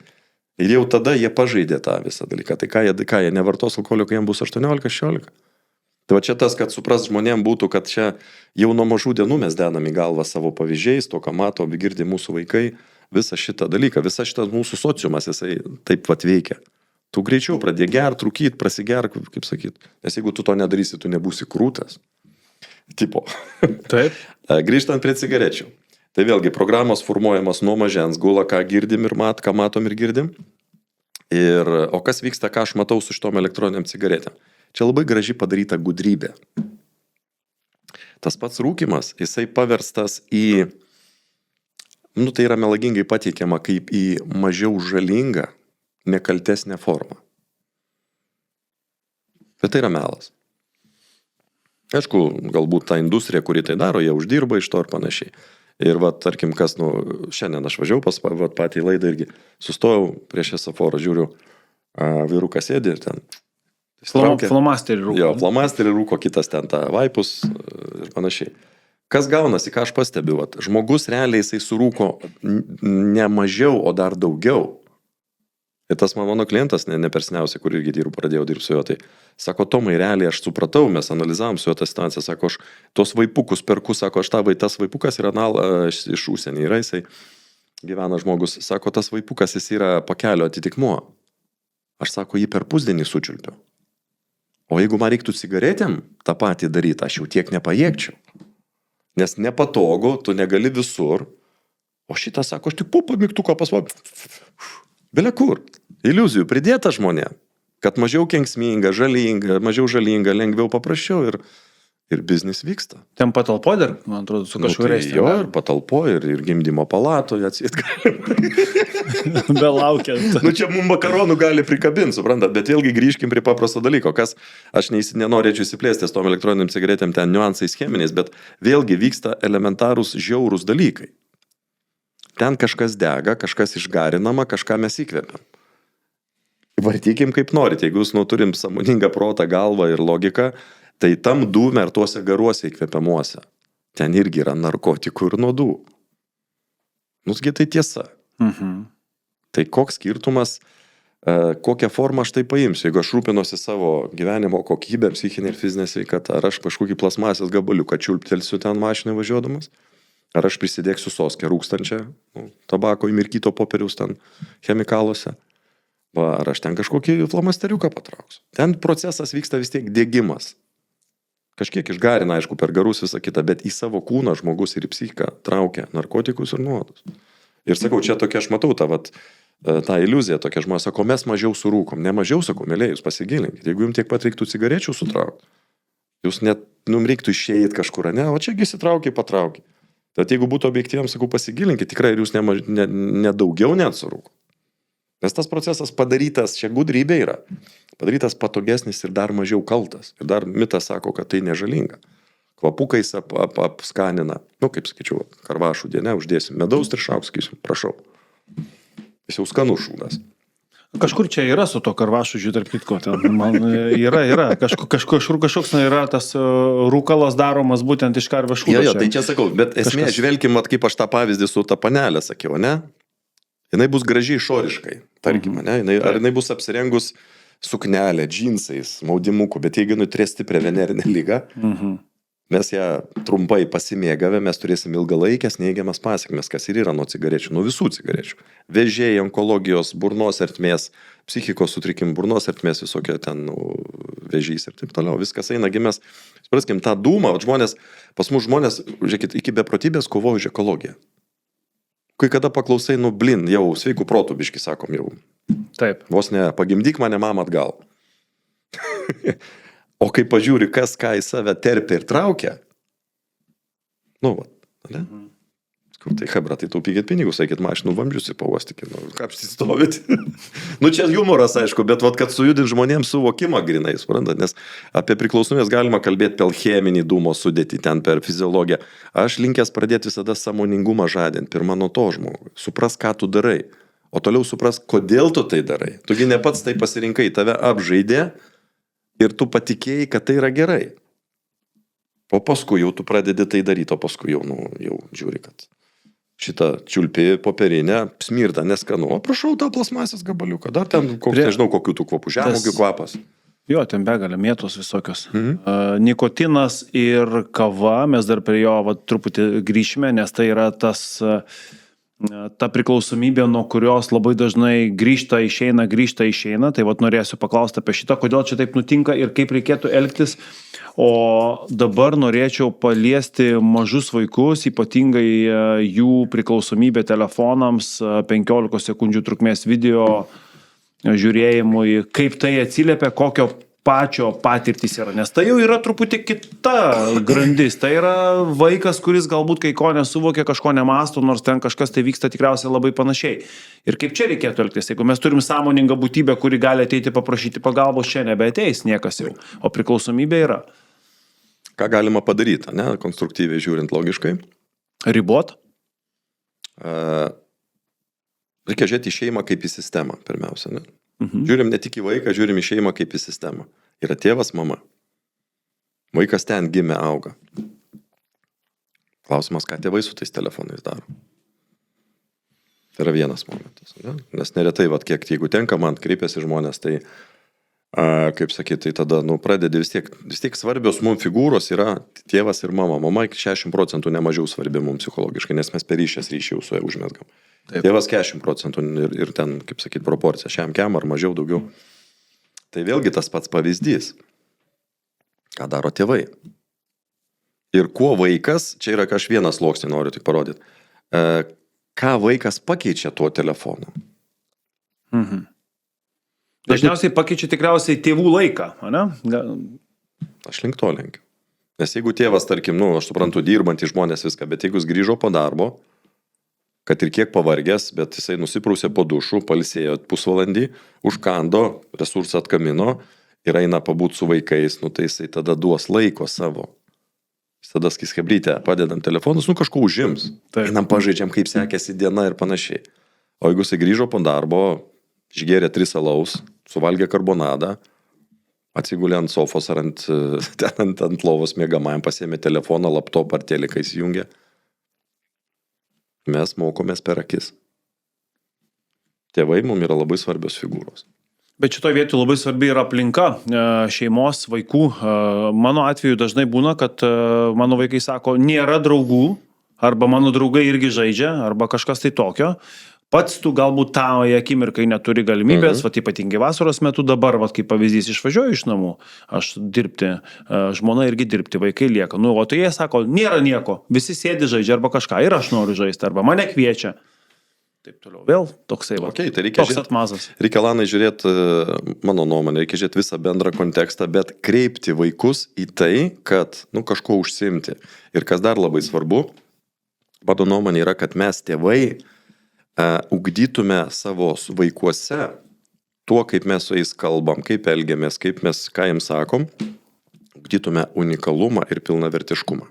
Ir jau tada jie pažaidė tą visą dalyką. Tai ką jie nevartos alkoholio, kai jiems bus 18-16? Tai va čia tas, kad supras žmonėm būtų, kad čia jau nuo mažų dienų mes dedam į galvą savo pavyzdžiais, to, ką mato, girdi mūsų vaikai, visą šitą dalyką, visą šitą mūsų sociumas, jisai taip pat veikia. Tu greičiau pradėk gert, rūkyt, prasigerk, kaip sakyt. Nes jeigu tu to nedarysi, tu nebūsi krūtas. Tipo. Taip. Grįžtant prie cigarečių. Tai vėlgi programos formuojamas nuo mažens, gula, ką girdim ir ką matom ir girdim. O kas vyksta, ką aš matau su šitom elektroniniam cigaretėm. Čia labai graži padaryta gudrybė. Tas pats rūkimas, jisai paverstas į, tai yra melagingai pateikiama kaip į mažiau žalingą, nekaltesnę formą. Bet tai yra melas. Aišku, galbūt ta industrija, kuri tai daro, jie uždirba iš to ir panašiai. Ir tarkim, kas, šiandien aš važiavau pas patį laidą irgi, sustojau prieš esaforą, žiūriu, vyrukas sėdi ir ten. Flomasterį rūko. Jo, flomasterį rūko, kitas ten tą vaipus ir panašiai. Kas gaunasi, ką aš pastebiu, žmogus realiai jisai surūko ne mažiau, o dar daugiau. Ir tas mano klientas, ne per seniausiai, kur irgi pradėjau dirbti su juo, tai sako, Tomai, realiai aš supratau, mes analizavom su juo tą situaciją, sako, aš tos vaipukus perku, sako, tas vaipukas yra iš užsienį, yra jisai gyvena žmogus, sako, tas vaipukas jis yra pakelio atitikmuo. Aš sako, jį per pusdienį sučiulpiu. O jeigu man reiktų cigaretėm tą patį daryti, aš jau tiek nepajėgčiau. Nes nepatogu, tu negali visur. O šitą sako, aš tik pamygtuką pasvab. Belia kur. Iliuzijų pridėta žmonėm. Kad mažiau kenksminga, mažiau žalinga, lengviau paprasčiau ir biznis vyksta. Ten patalpo dar, man atrodo, su kažkuo reiškia. Jo, ir patalpo, ir gimdymo palatoje atsiet gali. Belaukiant. Čia mums makaronų gali prikabinti, suprantat, bet vėlgi grįžkim prie paprasto dalyko, kas aš nenorėčiau įsiplėsti tom elektroniniam cigaretėm, ten niuansai cheminiais, bet vėlgi vyksta elementarūs žiaurūs dalykai. Ten kažkas dega, kažkas išgarinama, kažką mes įkvepiam. Vartykim kaip norit, jeigu jūs turim sąmoningą protą, galvą ir logiką, tai tam dūme ar tuose garuose įkvepiamuose. Ten irgi yra narkotikų ir nuodų. Nusgi tai tiesa. Tai koks skirtumas, kokią formą aš tai paimsiu, jeigu aš rūpinosi savo gyvenimo kokybę, psichinę ir fizinę sveikatą, ar aš kažkokį plasmasės gabaliuką čiulptelsiu ten mašinai važiuodamas, ar aš prisidėksiu soskę rūkstančią, tabako įmirkyto popieriaus ten chemikaluose, ar aš ten kažkokį flomasteriuką patrauksiu. Ten procesas vyksta vis tiek dėgymas. Kažkiek išgarina, aišku, per garus visą kitą, bet į savo kūną žmogus ir į psichiką traukia narkotikus ir nuodus. Ir sakau, čia tokia aš matau tą iliuziją, tokia žmonės sako, mes mažiau surūkom. Ne mažiau, sakau, mėlėjai, jūs pasigilinkit. Jeigu jums tiek pat reiktų cigarečių sutraukti, jūs net, reiktų išėjti kažkur, ne, o čiagi įsitraukiai, patraukiai. Tad jeigu būtų objektyviams, sakau, pasigilinkit, tikrai ir jūs ne daugiau net surūko. Nes tas procesas padarytas, čia gudrybė yra, padarytas patogesnis ir dar mažiau kaltas. Ir dar mitas sako, kad tai nežalinga. Kvapukais apskanina, kaip sakyčiau, karvašų dienę uždėsim medaus trišauk, sakysim, prašau. Jis jau skanus šūdas. Kažkur čia yra su to karvašu, tarp kitko, man yra, kažkoks yra tas rūkalas daromas būtent iš karvės šūdo. Jo, tai čia sakau, bet esmė, žvelkim, kaip aš tą pavyzdį su ta panelė sakiau, ne? Jinai bus gražiai išoriškai, tarkim, ne? Ar jinai bus apsirengus suknelę, džinsais, maudimuku, bet jeigu jinai turės stiprią venerinę lygą, mes ją trumpai pasimėgavę, mes turėsim ilgalaikės neigiamas pasiekmes, kas ir yra nuo cigarečių, nuo visų cigarečių. Vėžiai, onkologijos, burnos ertmės, psichikos sutrikimų, burnos ertmės, visokie ten vėžys ir taip toliau. Viskas eina, mes, supraskim, tą dūmą, pas mus žmonės, žiūrėkit, iki beprotybės kovoja už ekologiją. Kai kada paklausai, jau sveikų protų biški, sakom, jau. Taip. Vos ne, pagimdyk mane mamą atgal. O kai pažiūri, kas ką į save terpia ir traukia, ne? Tai hebra, tai taupykit pinigus, eikit mašinų vamzdžius ir pavostykit, kapstistovit. Čia humoras, aišku, bet kad sujudint žmonėms suvokimą grinai, suprantat, nes apie priklausomybės galima kalbėti per cheminį dūmo sudėtį, ten per fiziologiją. Aš linkęs pradėti visada sąmoningumą žadinti, pirmą nuo to žmogui. Supras, ką tu darai. o toliau supras, kodėl tu tai darai. Tugi ne pats tai pasirinkai, tave apžaidė ir tu patikėjai, kad tai yra gerai. O paskui jau tu pradedi tai daryti, o paskui jau žiūri, kad šitą čiulpį popierinę smirda, neskanu. O prašau, tą plasmasės gabaliuką, dar ten nežinau, kokių tų kvapų, žemuogių kvapas. Jo, ten begalė mėtos visokios. Nikotinas ir kava, mes dar prie jo truputį grįšime, nes tai yra ta priklausomybė, nuo kurios labai dažnai grįžta, išeina. Tai norėsiu paklausti apie šitą, kodėl čia taip nutinka ir kaip reikėtų elgtis. O dabar norėčiau paliesti mažus vaikus, ypatingai jų priklausomybę telefonams, 15 sekundžių trukmės video žiūrėjimui, kaip tai atsiliepia, kokio pačio patirtis yra. Nes tai jau yra truputį kita grandis. Tai yra vaikas, kuris galbūt kai ko nesuvokia, kažko nemasto, nors ten kažkas tai vyksta tikriausiai labai panašiai. Ir kaip čia reikėtų elgtis? Jeigu mes turim sąmoningą būtybę, kuri gali ateiti paprašyti pagalbos, čia nebeateis niekas jau. O priklausomybė yra. Ką galima padaryti, ne? Konstruktyviai žiūrint logiškai? Ribot? Reikia žiūrėti į šeimą kaip į sistemą, pirmiausia. Ne? Žiūrim ne tik į vaiką, žiūrim į šeimą kaip į sistemą. Yra tėvas, mama. Vaikas ten gimė, auga. Klausimas, ką tėvai su tais telefonais daro. Tai yra vienas momentas. Ne? Nes neretai, kiek jeigu tenka, man kreipiasi žmonės, tai kaip sakyti, tai tada pradedi vis tiek svarbios mums figūros yra tėvas ir mama. Mama 60% nemažiau svarbi mums psichologiškai, nes mes per ryšį jau su ja užmesgam. Taip. Tėvas 40% ir ten, kaip sakyti, proporcija, šiam ar mažiau daugiau. Tai vėlgi tas pats pavyzdys. Ką daro tėvai? Ir kuo vaikas, čia yra aš vieną sluoksnį noriu tik parodyti, ką vaikas pakeičia tuo telefonu. Dažniausiai pakeičia tikriausiai tėvų laiką, ne? Aš link to lenkiu. Nes jeigu tėvas, tarkim, aš suprantu, dirbantys žmonės viską, bet jeigu jis grįžo po darbo, kad ir kiek pavargęs, bet jisai nusiprausė po dušu, pailsėjo pusvalandį, užkando, resursą atkamino ir eina pabūt su vaikais, tai jisai tada duos laiko savo. Jis tada skis hebrytę, padedam telefonus, kažko užims. Einam pažaidžiam, kaip sekėsi diena ir panašiai. O jeigu jisai grįžo po darbo, išgėrė 3 alaus, suvalgė karbonadą, atsigulė ant sofos ar ant lovos miegamajam, pasiėmė telefoną, laptopą ar teliką įsijungė. Mes mokomės per akis. Tėvai mums yra labai svarbios figūros. Bet šitoje vietoje labai svarbi yra aplinka šeimos, vaikų. Mano atveju dažnai būna, kad mano vaikai sako, nėra draugų, arba mano draugai irgi žaidžia, arba kažkas tai tokio. Pats tu galbūt tą akimirkai neturi galimybės, ypatingai vasaros metu dabar, kaip pavyzdys, išvažiuoju iš namų, aš dirbti, žmona irgi dirbti, vaikai lieka. O tai jie sako, nėra nieko, visi sėdi žaidžia arba kažką ir aš noriu žaisti, arba mane kviečia. Taip toliau. Vėl toksai va. Okay, tai toks atmazas. Reikia, Lanai, žiūrėti, mano nuomonė, reikia žiūrėti visą bendrą kontekstą, bet kreipti vaikus į tai, kad, kažko užsiimti. Ir kas dar labai svarbu, mano nuomonė yra, kad mes tėvai ugdytume savo vaikuose tuo, kaip mes su jais kalbam, kaip elgiamės, ką jiems sakom, ugdytume unikalumą ir pilnavertiškumą.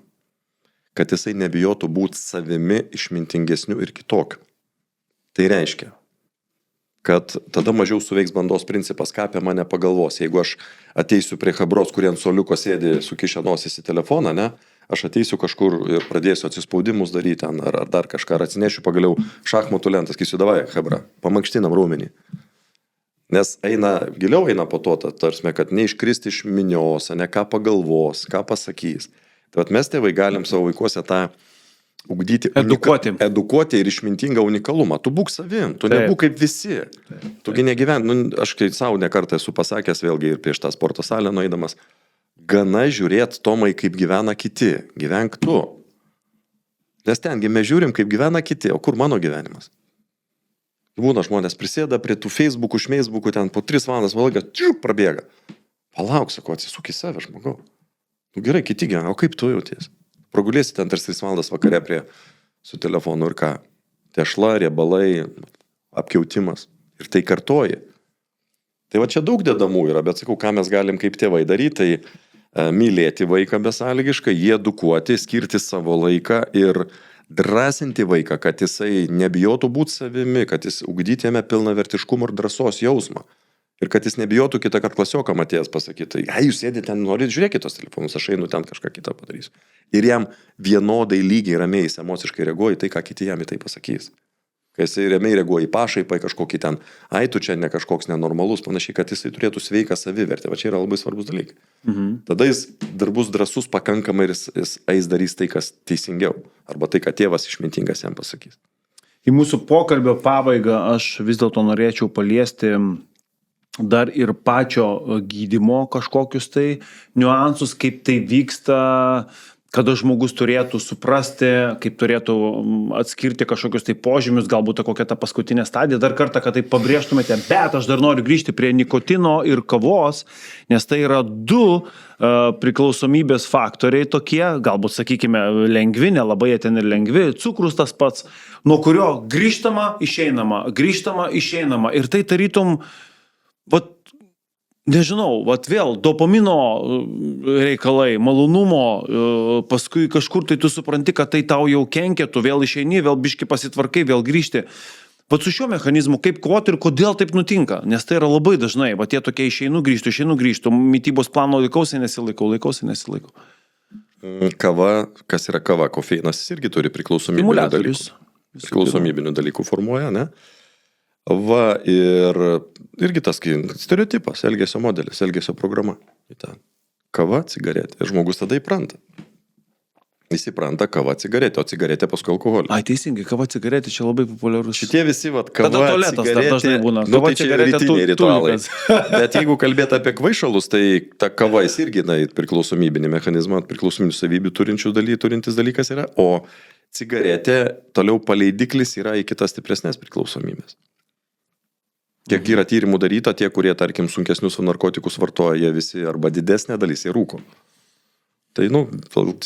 Kad jisai nebijotų būti savimi išmintingesniu ir kitokiu. Tai reiškia, kad tada mažiau suveiks bandos principas, ką apie mane pagalvos. Jeigu aš ateisiu prie Hebros, kurie ant suoliuko sėdi sukišę nosis į telefoną, aš ateisiu kažkur ir pradėsiu atsispaudimus daryti ar dar kažką, ar atsinešiu pagaliau šachmatų lentą, sakysiu, davai, Hebra, pamankštinam raumenį. Nes giliau eina po to, tarsi, kad neiškristi iš minios, ką pagalvos, ką pasakys. Tai mes tėvai galim savo vaikuose tą ugdyti, edukuoti ir išmintingą unikalumą. Tu būk savim, tu nebūk kaip visi. Tugi negyvent, aš kai savo nekartą esu pasakęs, vėlgi ir prieš tą sporto salę nueidamas, gana žiūrėti, Tomai, kaip gyvena kiti. Gyvenk tu. Nes tengi mes žiūrim, kaip gyvena kiti. O kur mano gyvenimas? Būna žmonės prisėda prie tų Facebookų, šmeisbukų, ten po 3 valandas valagas, prabėga. Palauk, sako, atsisuk į save, žmogau. Gerai, kiti gyvena, o kaip tu jauties? Pragulėsi ten 3 valandas vakare su telefonu ir ką? Tešla, riebalai, apkiautimas. Ir tai kartoji. Tai va čia daug dedamų yra, bet sakau, ką mes galim kaip tėvai daryti, tai mylėti vaiką besąlygiškai, jį edukuoti, skirti savo laiką ir drąsinti vaiką, kad jisai nebijotų būti savimi, kad jis ugdyti jame pilnavertiškumo ir drąsos jausmą. Ir kad jis nebijotų kitą kartą klasiokam atėjęs pasakyti, jūs sėdite ten, norit žiūrėkite tos telefonus, aš einu ten kažką kitą padarysiu. Ir jam vienodai lygiai ramiai jis emociškai reaguoja į tai, ką kiti jam į tai pasakys. Kai jisai ramiai reaguoja į pašaipą, į kažkokį ten, tu čia ne kažkoks nenormalus, panašiai, kad jisai turėtų sveiką savivertę. Va čia yra labai svarbus dalykai. Tada jis dar bus drąsus pakankamai ir jis eis darys tai, kas teisingiau. Arba tai, ką tėvas išmintingas jam pasakys. Į mūsų pokalbio pabaigą aš vis dėlto norėčiau paliesti dar ir pačio gydymo kažkokius tai niuansus, kaip tai vyksta, kada žmogus turėtų suprasti, kaip turėtų atskirti kažkokius tai požymius, galbūt kokia ta paskutinė stadija. Dar kartą, kad tai pabrėžtumėte, bet aš dar noriu grįžti prie nikotino ir kavos, nes tai yra du priklausomybės faktoriai tokie, galbūt, sakykime, lengvi, nelabai ten ir lengvi, cukrus tas pats, nuo kurio grįžtama, išeinama. Ir tai tarytum, nežinau, vėl dopamino reikalai, malonumo, paskui kažkur tai tu supranti, kad tai tau jau kenkia, tu vėl išeini, vėl biški pasitvarkai, vėl grįžti. Su šiuo mechanizmu kaip kovoti ir kodėl taip nutinka, nes tai yra labai dažnai, tie tokie išeinu, grįžtu, mitybos plano laikausi, nesilaikau. Kava, kas yra kava, kofeinas irgi turi priklausomybinių dalykų formuoja, ne? Va, ir irgi tas stereotipas, elgesio modelis, elgesio programa. Kava, cigaretė. Ir žmogus tada įpranta. Jis įpranta kava, cigaretė, o cigaretė paskui alkoholį. Teisingai, kava, cigaretė čia labai populiarus. Šitie visi, kava, tada tualetas dar dažnai būna. Kava, cigaretė, ritualai. Bet jeigu kalbėti apie kvaišalus, tai ta kava jis irgi priklausomybinį mechanizmą, priklausomybinių savybių turintis dalykas yra, o cigaretė toliau paleidiklis yra į kitas stipresnės priklausomybės. Kiek yra tyrimų daryta, tie, kurie, tarkim, sunkesnius narkotikus vartoja, jie visi arba didesnė dalis, jie rūko. Tai,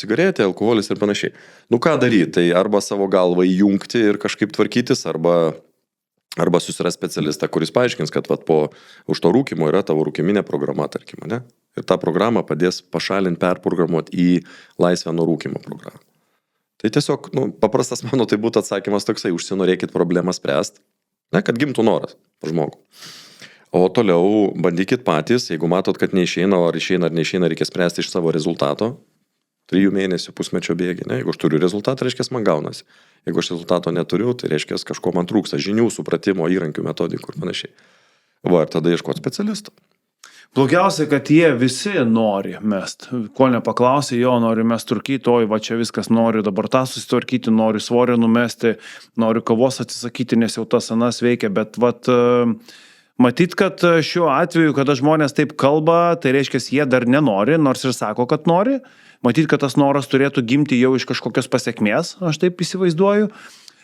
cigaretė, alkoholis ir panašiai. Ką daryti? Tai arba savo galvą įjungti ir kažkaip tvarkytis, arba susirasti specialistą, kuris paaiškins, kad už to rūkimo yra tavo rūkiminė programa, tarkim, ne? Ir tą programą padės pašalinti, perprogramuoti į laisvę nuo rūkimo programą. Tai tiesiog, paprastas mano tai būtų atsakymas toksai, užsinorėkit problemą spręsti. Kad gimtų noras žmogų. O toliau bandykit patys, jeigu matot, kad neišeina, ar neišeina, reikia spręsti iš savo rezultato. 3 mėnesių, pusmečio bėgi. Jeigu aš turiu rezultatą, reiškia man gaunasi. Jeigu aš rezultato neturiu, tai reiškia kažko man trūksta. Žinių, supratimo, įrankių, metodikų ir panašiai. Ir tada ieškoti specialisto. Blogiausia, kad jie visi nori mest. Ko nepaklausė, nori mest rūkyti, čia viskas noriu dabar tą susitvarkyti, noriu svorio numesti, noriu kavos atsisakyti, nes jau tas anas veikia, bet matyt, kad šiuo atveju, kada žmonės taip kalba, tai reiškia, jie dar nenori, nors ir sako, kad nori. Matyt, kad tas noras turėtų gimti jau iš kažkokios pasekmės, aš taip įsivaizduoju.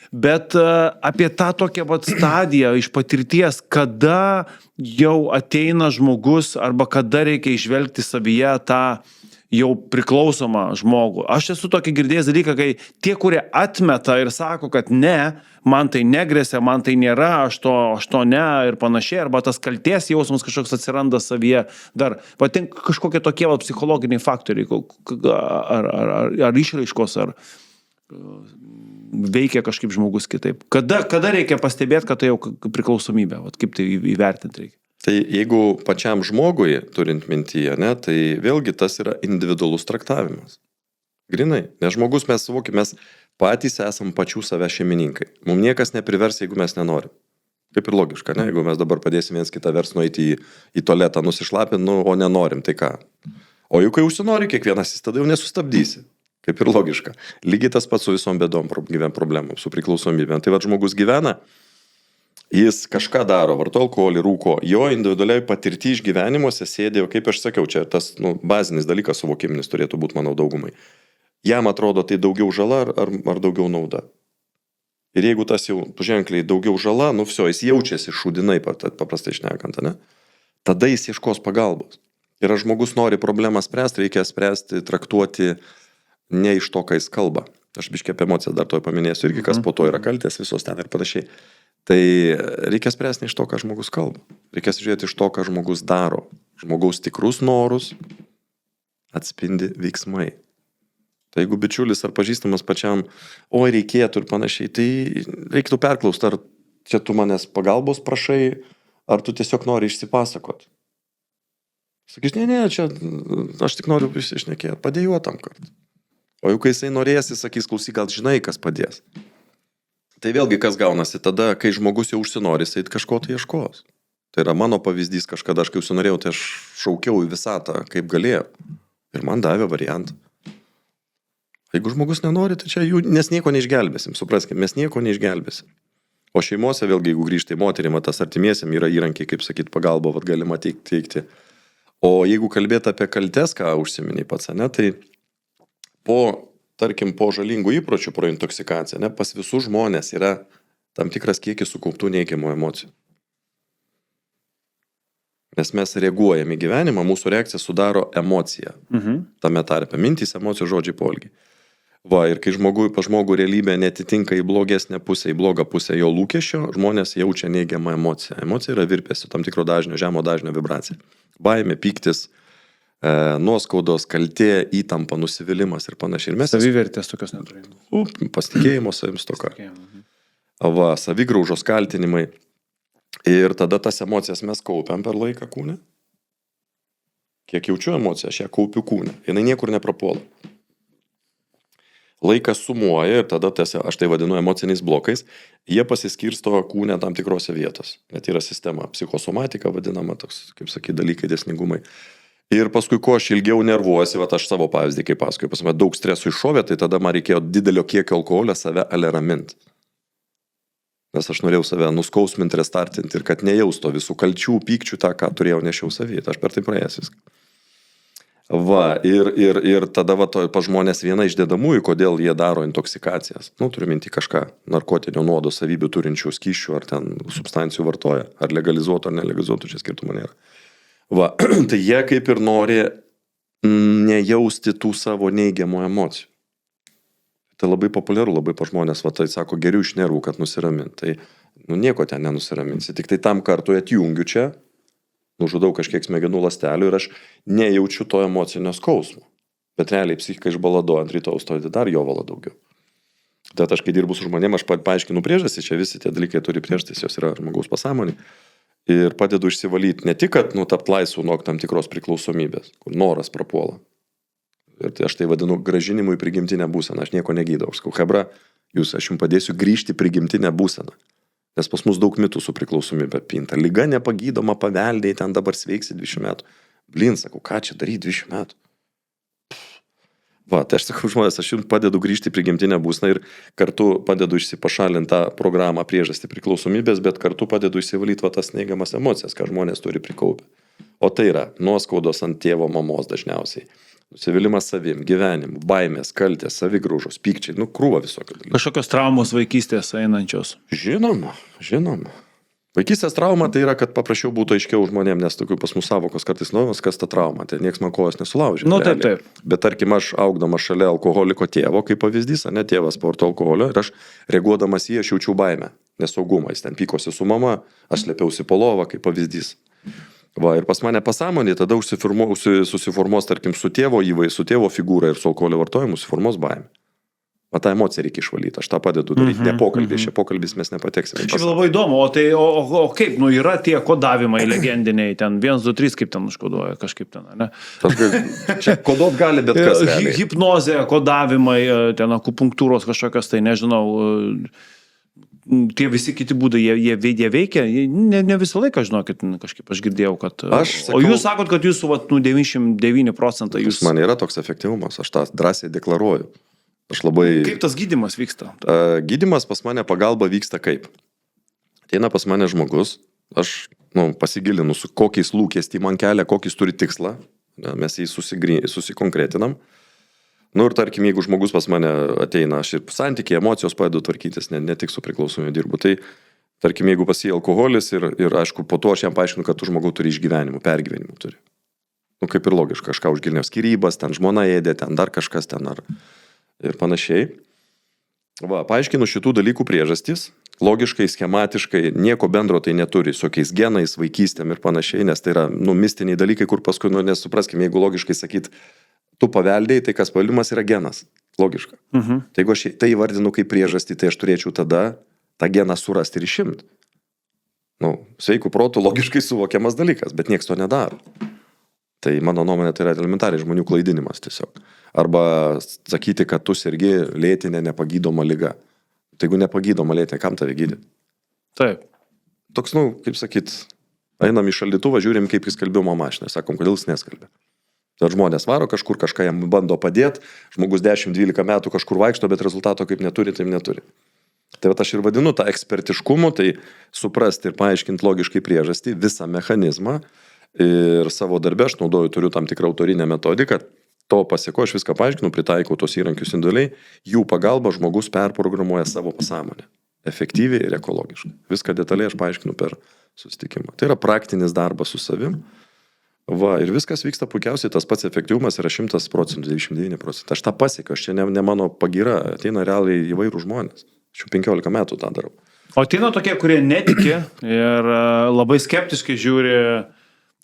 Bet apie tą tokią stadiją iš patirties, kada jau ateina žmogus arba kada reikia išvelgti savyje tą jau priklausomą žmogų. Aš esu tokį girdėjęs dalyką, kai tie, kurie atmeta ir sako, kad ne, man tai negresia, man tai nėra, aš to ne ir panašiai, arba tas kalties jausmas kažkoks atsiranda savyje, dar patinka kažkokie tokie psichologiniai faktoriai, ar išraiškos, ar veikia kažkaip žmogus kitaip. Kada reikia pastebėti, kad tai jau priklausomybė, kaip tai įvertinti reikia? Tai jeigu pačiam žmogui, turint mintyje, tai vėlgi tas yra individualus traktavimas. Grinai, nes žmogus mes suvokim, mes patys esam pačių save šeimininkai. Mums niekas neprivers, jeigu mes nenorim. Kaip ir logiška, ne? Jeigu mes dabar padėsim viens kitą vers nueiti į tualetą, nusišlapinti, o nenorim, tai ką? O juk kai užsinori kiekvienas, jis tada jau nesustabdysi. Kaip ir logiška. Lygiai tas pats su visom bėdom problemom, su priklausomybėm. Tai žmogus gyvena, jis kažką daro, vartoja alkoholį, rūko, jo individualiai patirti išgyvenimuose sėdėjo, kaip aš sakiau, čia tas bazinis dalykas suvokiminis turėtų būti, manau, daugumai. Jam atrodo tai daugiau žala ar daugiau nauda. Ir jeigu tas jau ženkliai daugiau žala, jis jaučiasi šūdinai, paprastai šnekant, ne? Tada jis ieškos pagalbos. Ir žmogus nori problemą spręsti, reikia spręsti, traktuoti ne iš to, ką jis kalba. Aš biškai apie emocijas dar to paminėsiu irgi, kas po to yra kaltės, visos ten ir panašiai. Tai reikia spręsti ne iš to, ką žmogus kalba. Reikia žiūrėti iš to, ką žmogus daro. Žmogaus tikrus norus atspindi veiksmai. Tai jeigu bičiulis ar pažįstamas pačiam, oi reikėtų ir panašiai, tai reikėtų perklausti, ar čia tu manęs pagalbos prašai, ar tu tiesiog nori išsipasakot. Sakys, ne, čia aš tik noriu išsišnekėti, padėjuot tam kartą. O jau kai jisai norės, jis sakys, klausyk, gal žinai, kas padės. Tai vėlgi kas gaunasi, tada, kai žmogus jau užsinori, jisai kažko tai ieškos. Tai yra mano pavyzdys kažkada, aš kai užsinorėjau, tai aš šaukiau į visatą, kaip galėjau. Ir man davė variantą. Jeigu žmogus nenori, tai čia jų, nes nieko neišgelbėsim, supraskime, mes nieko neišgelbėsim. O šeimose vėlgi, jeigu grįžtai moterim, tas artimiesiam yra įrankiai, kaip sakyt, pagalba, galima teikti. O jeigu kalbėti apie kaltes, ką užsiminiai pats, ne, tai po žalingų įpročių, po intoksikaciją, ne, pas visus žmonės yra tam tikras kiekis sukauptų neigiamų emocijų. Nes mes reaguojame į gyvenimą, mūsų reakcija sudaro emociją. Tame tarpe mintys, emocijos, žodžiai, poelgiai. Va, ir kai pas žmogų realybė netitinka į blogesnę pusę, į blogą pusę jo lūkesčio, žmonės jaučia neigiamą emociją. Emocija yra virpesio, tam tikro dažnio, žemo dažnio vibracija. Baimė, pyktis, nuoskaudos, kaltė, įtampa, nusivylimas ir panašiai. Savivertės tokios neturėjome. Pasitikėjimo savim stoka. Va, savigraužos kaltinimai. Ir tada tas emocijas mes kaupiam per laiką kūne. Kiek jaučiu emociją, aš ją kaupiu kūne. Jinai niekur neprapuola. Laikas sumuoja ir tada aš tai vadinu emociniais blokais. Jie pasiskirsto kūne tam tikrose vietos. Net yra sistema, psichosomatika vadinama, toks, kaip sakyt, dalykai, dėsningumai. Ir paskui, ko aš ilgiau nervuosi, aš savo pavyzdį, kaip paskui, pas mane daug stresų iššovė, tai tada man reikėjo didelio kiekio alkoholio save alerament. Nes aš norėjau save nuskausminti, restartinti ir kad nejausto visų kalčių, pykčių, tą, ką turėjau nešiau savyje. Aš per tai praėjęs viską. Va, ir tada pa žmonės viena iš dedamųjų, kodėl jie daro intoksikacijas. Turiu minti kažką narkotinio nuodo savybių turinčių skysčių ar ten substancijų vartoja, ar legalizuotų ar nelegalizuotų, čia skirtumo nėra. Va, tai jie kaip ir nori nejausti tų savo neigiamų emocijų. Tai labai populiaru, labai pa žmonės, tai sako, geriau iš nervų, kad nusiramint. Tai nieko ten nenusiraminsi, tik tai tam kartu atjungiu čia, nužudau kažkiek smegenų ląstelių ir aš nejaučiu to emocinio skausmo. Bet realiai psichika išbaladoja ant rytojaus, to dar jo vala daugiau. Tad aš kai dirbu su žmonėm, aš paaiškinu priežastį, čia visi tie dalykai turi priežastis, jos yra žmogaus pasąmonė. Ir padedu išsivalyti ne tik, kad tapt laisvu nuo tam tikros priklausomybės, kur noras prapuola. Ir tai aš tai vadinu grąžinimu į prigimtinę būseną, aš nieko negydau. Aš sakau, hebra, aš jums padėsiu grįžti į prigimtinę būseną. Nes pas mus daug mitų su priklausomybė pinta. Liga nepagydoma, paveldėjai, ten dabar sveiksi 20 metų. Blin, sakau, ką čia daryti 20 metų? Va, tai aš sakau, žmonės, aš jums padedu grįžti į prigimtinę būseną ir kartu padedu išsipašalinti tą programą priežastį priklausomybės, bet kartu padedu išsivalyti tas neigiamas emocijas, ką žmonės turi prikaupę. O tai yra nuoskaudos ant tėvo, mamos dažniausiai. Nusivylimas savim, gyvenimu, baimės, kaltės, savigraužos, pykčiai, krūva visokių dalykų. Kažkokios traumos vaikystės einančios. Žinoma. Vaikystės trauma tai yra, kad paprašiau būtų aiškiau žmonėm, nes tokių pas mus savokos kartais naujas, kas ta trauma, tai nieks man kojos nesulaužė. Taip. Bet tarkim, aš augdamas šalia alkoholiko tėvo, kaip pavyzdys, tėvas sporto alkoholio, ir aš reaguodamas jį, aš jaučiau baimę, nesaugumą, jis ten pykosi su mama, aš slėpiausi po lovą, kaip pavyzdys. Va, ir pas mane pasąmonė tada susiformuos, tarkim, su tėvo figūra ir su alkoholio vartojimu susiformuos baimė. Va, tą emociją reikia išvalyti, aš tą padedu daryti, ne pokalbis, čia pokalbis mes nepateksime. Čia labai įdomu, o kaip, yra tie kodavimai legendiniai, ten 1, 2, 3, kaip ten užkoduoja, kažkaip ten, ne? Čia kodot gali bet kas. Hipnozė, kodavimai, ten akupunktūros kažkokios, tai nežinau, tie visi kiti būdai, jie veikia, ne visą laiką, žinokit, kažkaip aš girdėjau, kad... O jūs sakot, kad jūsų 99% jūs... Man yra toks efektyvumas, aš tą drąsiai deklaruoju. Aš labai... Kaip tas gydymas vyksta? Gydymas pas mane pagalba vyksta kaip? Ateina pas mane žmogus, aš pasigilinu, su kokiais lūkestį man kelia, kokiais turi tikslą, mes jį susikonkretinam. Ir tarkim, jeigu žmogus pas mane ateina, aš ir santykiai, emocijos padedu tvarkytis, ne tik su priklausomiu dirbu. Tai tarkim, jeigu pas jį alkoholis ir aišku, po to aš jam paaiškinu, kad tu žmogų turi išgyvenimų, pergyvenimų turi. Kaip ir logiška, kažką užgilinio skyrybas, ten žmona ėdė, ten dar kažkas ten ir panašiai. Va, paaiškinu šitų dalykų priežastys, logiškai, schematiškai, nieko bendro tai neturi su jokiais genais, vaikystėm ir panašiai, nes tai yra mistiniai dalykai, kur paskui, nesupraskime, jeigu logiškai sakyt, Tu paveldėjai, tai kas paveldimas yra genas. Logiška. Tai jeigu aš tai įvardinu kaip priežastį, tai aš turėčiau tada tą geną surasti ir išimti. Sveikų protų logiškai suvokiamas dalykas, bet nieks to nedaro. Tai mano nuomonė tai yra elementariai žmonių klaidinimas tiesiog. Arba sakyti, kad tu sergi lėtinė nepagydoma liga. Tai jeigu nepagydoma lėtinė, kam tave gydyti? Taip. Toks, kaip sakyt, einam į šaldytuvą, žiūrim, kaip jis kalbėjo mašinai. Sakom, kodėl jis neskalbė. Tai žmonės varo kažkur, kažką jam bando padėti, žmogus 10-12 metų kažkur vaikšto, bet rezultato kaip neturi, taip neturi. Tai aš ir vadinu tą ekspertiškumu, tai suprasti ir paaiškinti logiškai priežastį, visą mechanizmą ir savo darbę aš naudoju, turiu tam tikrą autorinę metodiką, to pasieko, aš viską paaiškinu, pritaikau tos įrankius individualiai, jų pagalba žmogus perprogramuoja savo pasąmonę. Efektyviai ir ekologiškai. Viską detaliai aš paaiškinu per susitikimą. Tai yra praktinis darbas su savim. Ir viskas vyksta puikiausiai, tas pats efektyvumas yra 100%, 99%. Aš tą pasiekiu, aš čia ne mano pagyra, ateina realiai įvairių žmonės. Aš jau 15 metų tą darau. O ateina tokie, kurie netiki ir labai skeptiškai žiūri,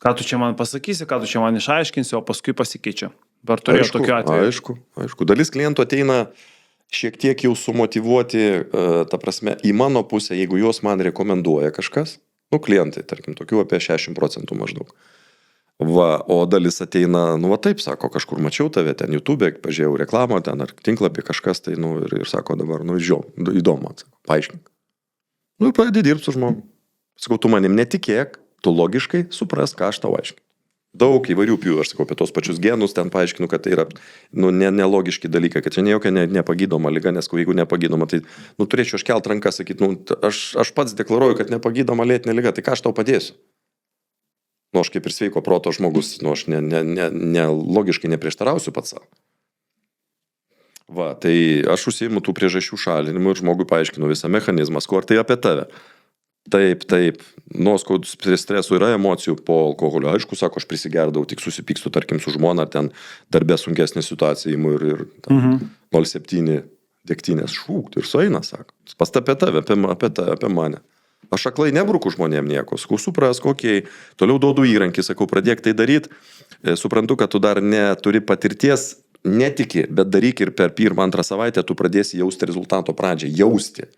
ką tu čia man pasakysi, ką tu čia man išaiškinsi, o paskui pasikeičia. Ar turėjo tokiu atveju? Aišku. Dalis klientų ateina šiek tiek jau sumotyvuoti, ta prasme, į mano pusę, jeigu juos man rekomenduoja kažkas, klientai, tarkim, tokių apie 60% maždaug. O dalis ateina, taip, sako, kažkur mačiau tave, ten YouTube, pažiūrėjau reklamą, ten ar tinklapį kažkas, tai, ir sako dabar, įdomu, atsako, paaiškink. Ir pradedi dirbti su žmogu. Sakau, tu manim netikėk, tu logiškai supras, ką aš tau aiškinu. Daug įvairių pjūvių, aš sakau, apie tos pačius genus, ten paaiškinu, kad tai yra, nelogiški dalykai, kad čia ne jokia nepagydoma liga, nes jeigu nepagydoma, tai, turėčiau aš kelt ranką, sakyti, aš pats deklaruoju, kad nepagydoma lėtinė liga, tai ką aš tau padėsiu? Aš kaip ir sveiko proto žmogus, aš logiškai neprieštarausiu pats savo. Tai aš užsiimu tų priežasčių šalinimu ir žmogui paaiškinu visą mechanizmą, ar tai apie tave. Taip, stresų yra emocijų po alkoholio. Aišku, sako, aš prisigerdavau, tik susipykstu, tarkim, su žmona, ten darbė sunkesnė situacija įimu ir 0,7 degtinės šūkti ir sueina, sako. Pas apie tave, apie mane. Aš aklai nebruku žmonėm nieko, sakau, suprask, toliau duodu įrankį, sakau, pradėk tai daryti, suprantu, kad tu dar neturi patirties, netiki, bet daryk ir per 1-2 savaitę tu pradėsi jausti rezultato pradžią, jausti.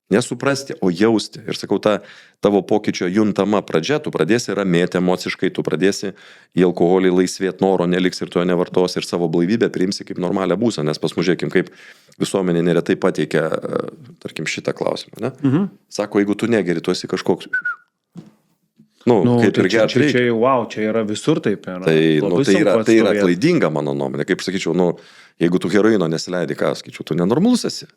Nesuprasti, o jausti. Ir sakau, ta tavo pokyčio juntama pradžia, tu pradėsi ramėti emociškai, tu pradėsi į alkoholį laisvėti, noro neliks ir tu jo nevartosi ir savo blaivybę priimsi kaip normalią būseną, nes pasmužėkim, kaip visuomenė neretai pateikia, tarkim, šitą klausimą. Ne? Sako, jeigu tu negeri, tu esi kažkoks. Kaip ir gerai. Čia yra visur taip. Tai yra klaidinga mano nuomonė. Kaip sakyčiau, jeigu tu heroino nesileidi, ką sakyčiau, tu nenormalus esi.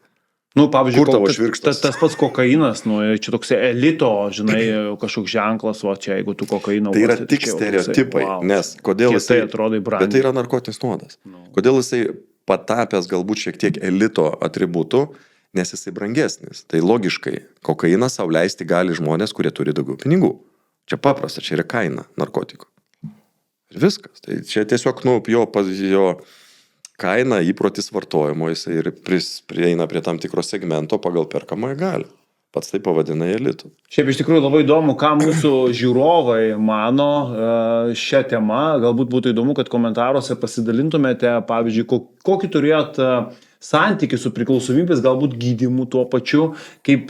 Pavyzdžiui, tas pats kokainas, čia toks elito, žinai, kažkoks ženklas, čia jeigu tu kokainą... Tai yra tik stereotipai, nes kodėl jisai... Bet tai yra narkotinis nuodas. Kodėl jisai patapęs galbūt šiek tiek elito atributų, nes jisai brangesnis. Tai logiškai, kokainą sau leisti gali žmonės, kurie turi daugiau pinigų. Čia paprasta, čia yra kaina narkotikų. Ir viskas. Tai čia tiesiog, jo kaina, įprotis vartojimo, jisai ir prieina prie tam tikro segmento pagal perkamąją galią. Pats tai pavadina elitu. Šiaip iš tikrųjų labai įdomu, ką mūsų žiūrovai mano šią temą. Galbūt būtų įdomu, kad komentaruose pasidalintumėte, pavyzdžiui, kokį turėjot santykį su priklausomybės, galbūt gydymu tuo pačiu, kaip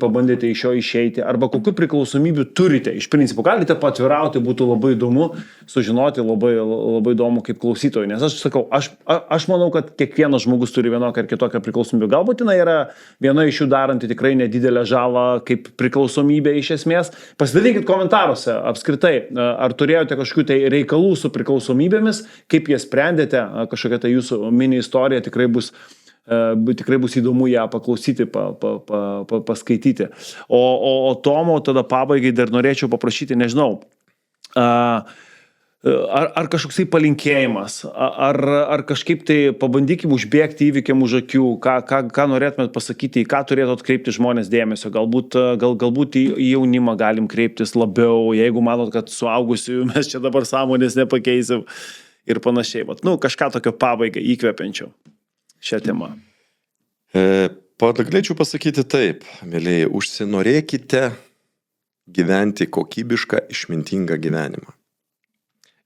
pabandėte iš jo išeiti, arba kokių priklausomybių turite. Iš principo, galite patvirauti, būtų labai įdomu sužinoti, labai įdomu kaip klausytojai. Nes aš sakau, aš manau, kad kiekvienas žmogus turi vienokią ar kitokią priklausomybę. Galbūt jinai yra viena iš jų daranti tikrai nedidelę žalą kaip priklausomybė iš esmės. Pasidalinkit komentaruose apskritai, ar turėjote kažkokių tai reikalų su priklausomybėmis, kaip jie sprendėte, kažkokia tai jūsų mini istorija tikrai bus įdomu ją paklausyti, paskaityti. O Tomo tada pabaigai dar norėčiau paprašyti, nežinau, ar kažkoksai palinkėjimas, ar kažkaip tai pabandykim užbėgti įvykiam už akių, ką norėtumėt pasakyti, į ką turėtų atkreipti žmonės dėmesio, galbūt į jaunimą galim kreiptis labiau, jeigu manot, kad suaugusių mes čia dabar sąmonės nepakeisim ir panašiai. Kažką tokio pabaigai įkvepiančio šią temą. Galėčiau pasakyti taip, mėlyjei, užsinorėkite gyventi kokybišką, išmintingą gyvenimą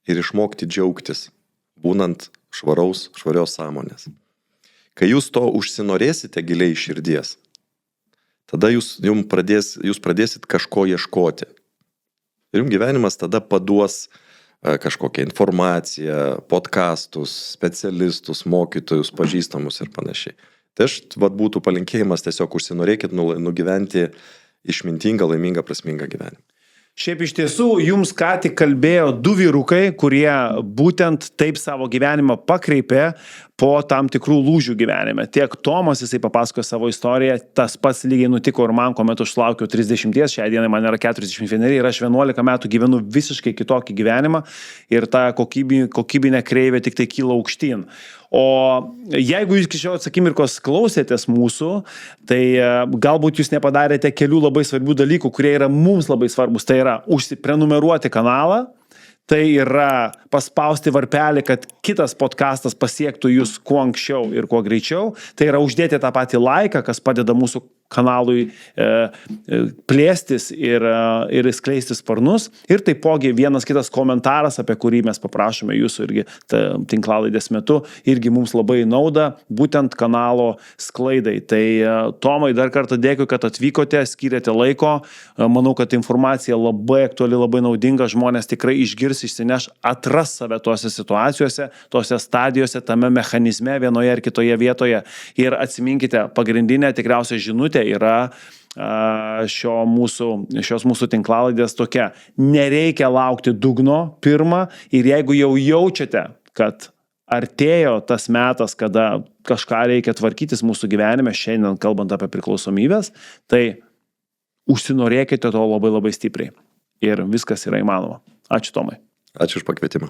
ir išmokti džiaugtis, būnant švarios sąmonės. Kai jūs to užsinorėsite giliai iš širdies, tada jūs pradėsit kažko ieškoti. Ir jums gyvenimas tada paduos kažkokią informaciją, podcastus, specialistus, mokytojus, pažįstamus ir panašiai. Tai būtų palinkėjimas tiesiog užsinorėkit nugyventi išmintingą, laimingą, prasmingą gyvenimą. Šiaip iš tiesų, jums ką tik kalbėjo du vyrukai, kurie būtent taip savo gyvenimą pakreipė po tam tikrų lūžių gyvenime. Tiek Tomas, jisai papasakojo savo istoriją, tas pats lygiai nutiko ir man, kuomet aš sulaukiau 30, šią dieną man yra 41 ir aš 11 metų gyvenu visiškai kitokį gyvenimą ir ta kokybinė kreivė tik tai kyla aukštyn. O jeigu jūs iki šios akimirkos klausėtės mūsų, tai galbūt jūs nepadarėte kelių labai svarbių dalykų, kurie yra mums labai svarbus. Tai yra užsiprenumeruoti kanalą, tai yra paspausti varpelį, kad kitas podcastas pasiektų jūs kuo anksčiau ir kuo greičiau. Tai yra uždėti tą patį laiką, kas padeda mūsų kanalui plėstis ir skleisti sparnus. Ir taipogi vienas kitas komentaras, apie kurį mes paprašome jūsų irgi tinklalaidės metu, irgi mums labai nauda, būtent kanalo sklaidai. Tai Tomai, dar kartą dėkui, kad atvykote, skyrėte laiko. Manau, kad informacija labai aktuali, labai naudinga. Žmonės tikrai išgirs, išsineš, atras save tuose situacijose, tuose stadijose, tame mechanizme vienoje ar kitoje vietoje. Ir atsiminkite, pagrindinė tikriausia žinutė yra šios mūsų tinklalaidės tokia. Nereikia laukti dugno pirmą ir jeigu jau jaučiate, kad artėjo tas metas, kada kažką reikia tvarkytis mūsų gyvenime, šiandien kalbant apie priklausomybės, tai užsinorėkite to labai labai stipriai ir viskas yra įmanoma. Ačiū Tomai. Ačiū už pakvietimą.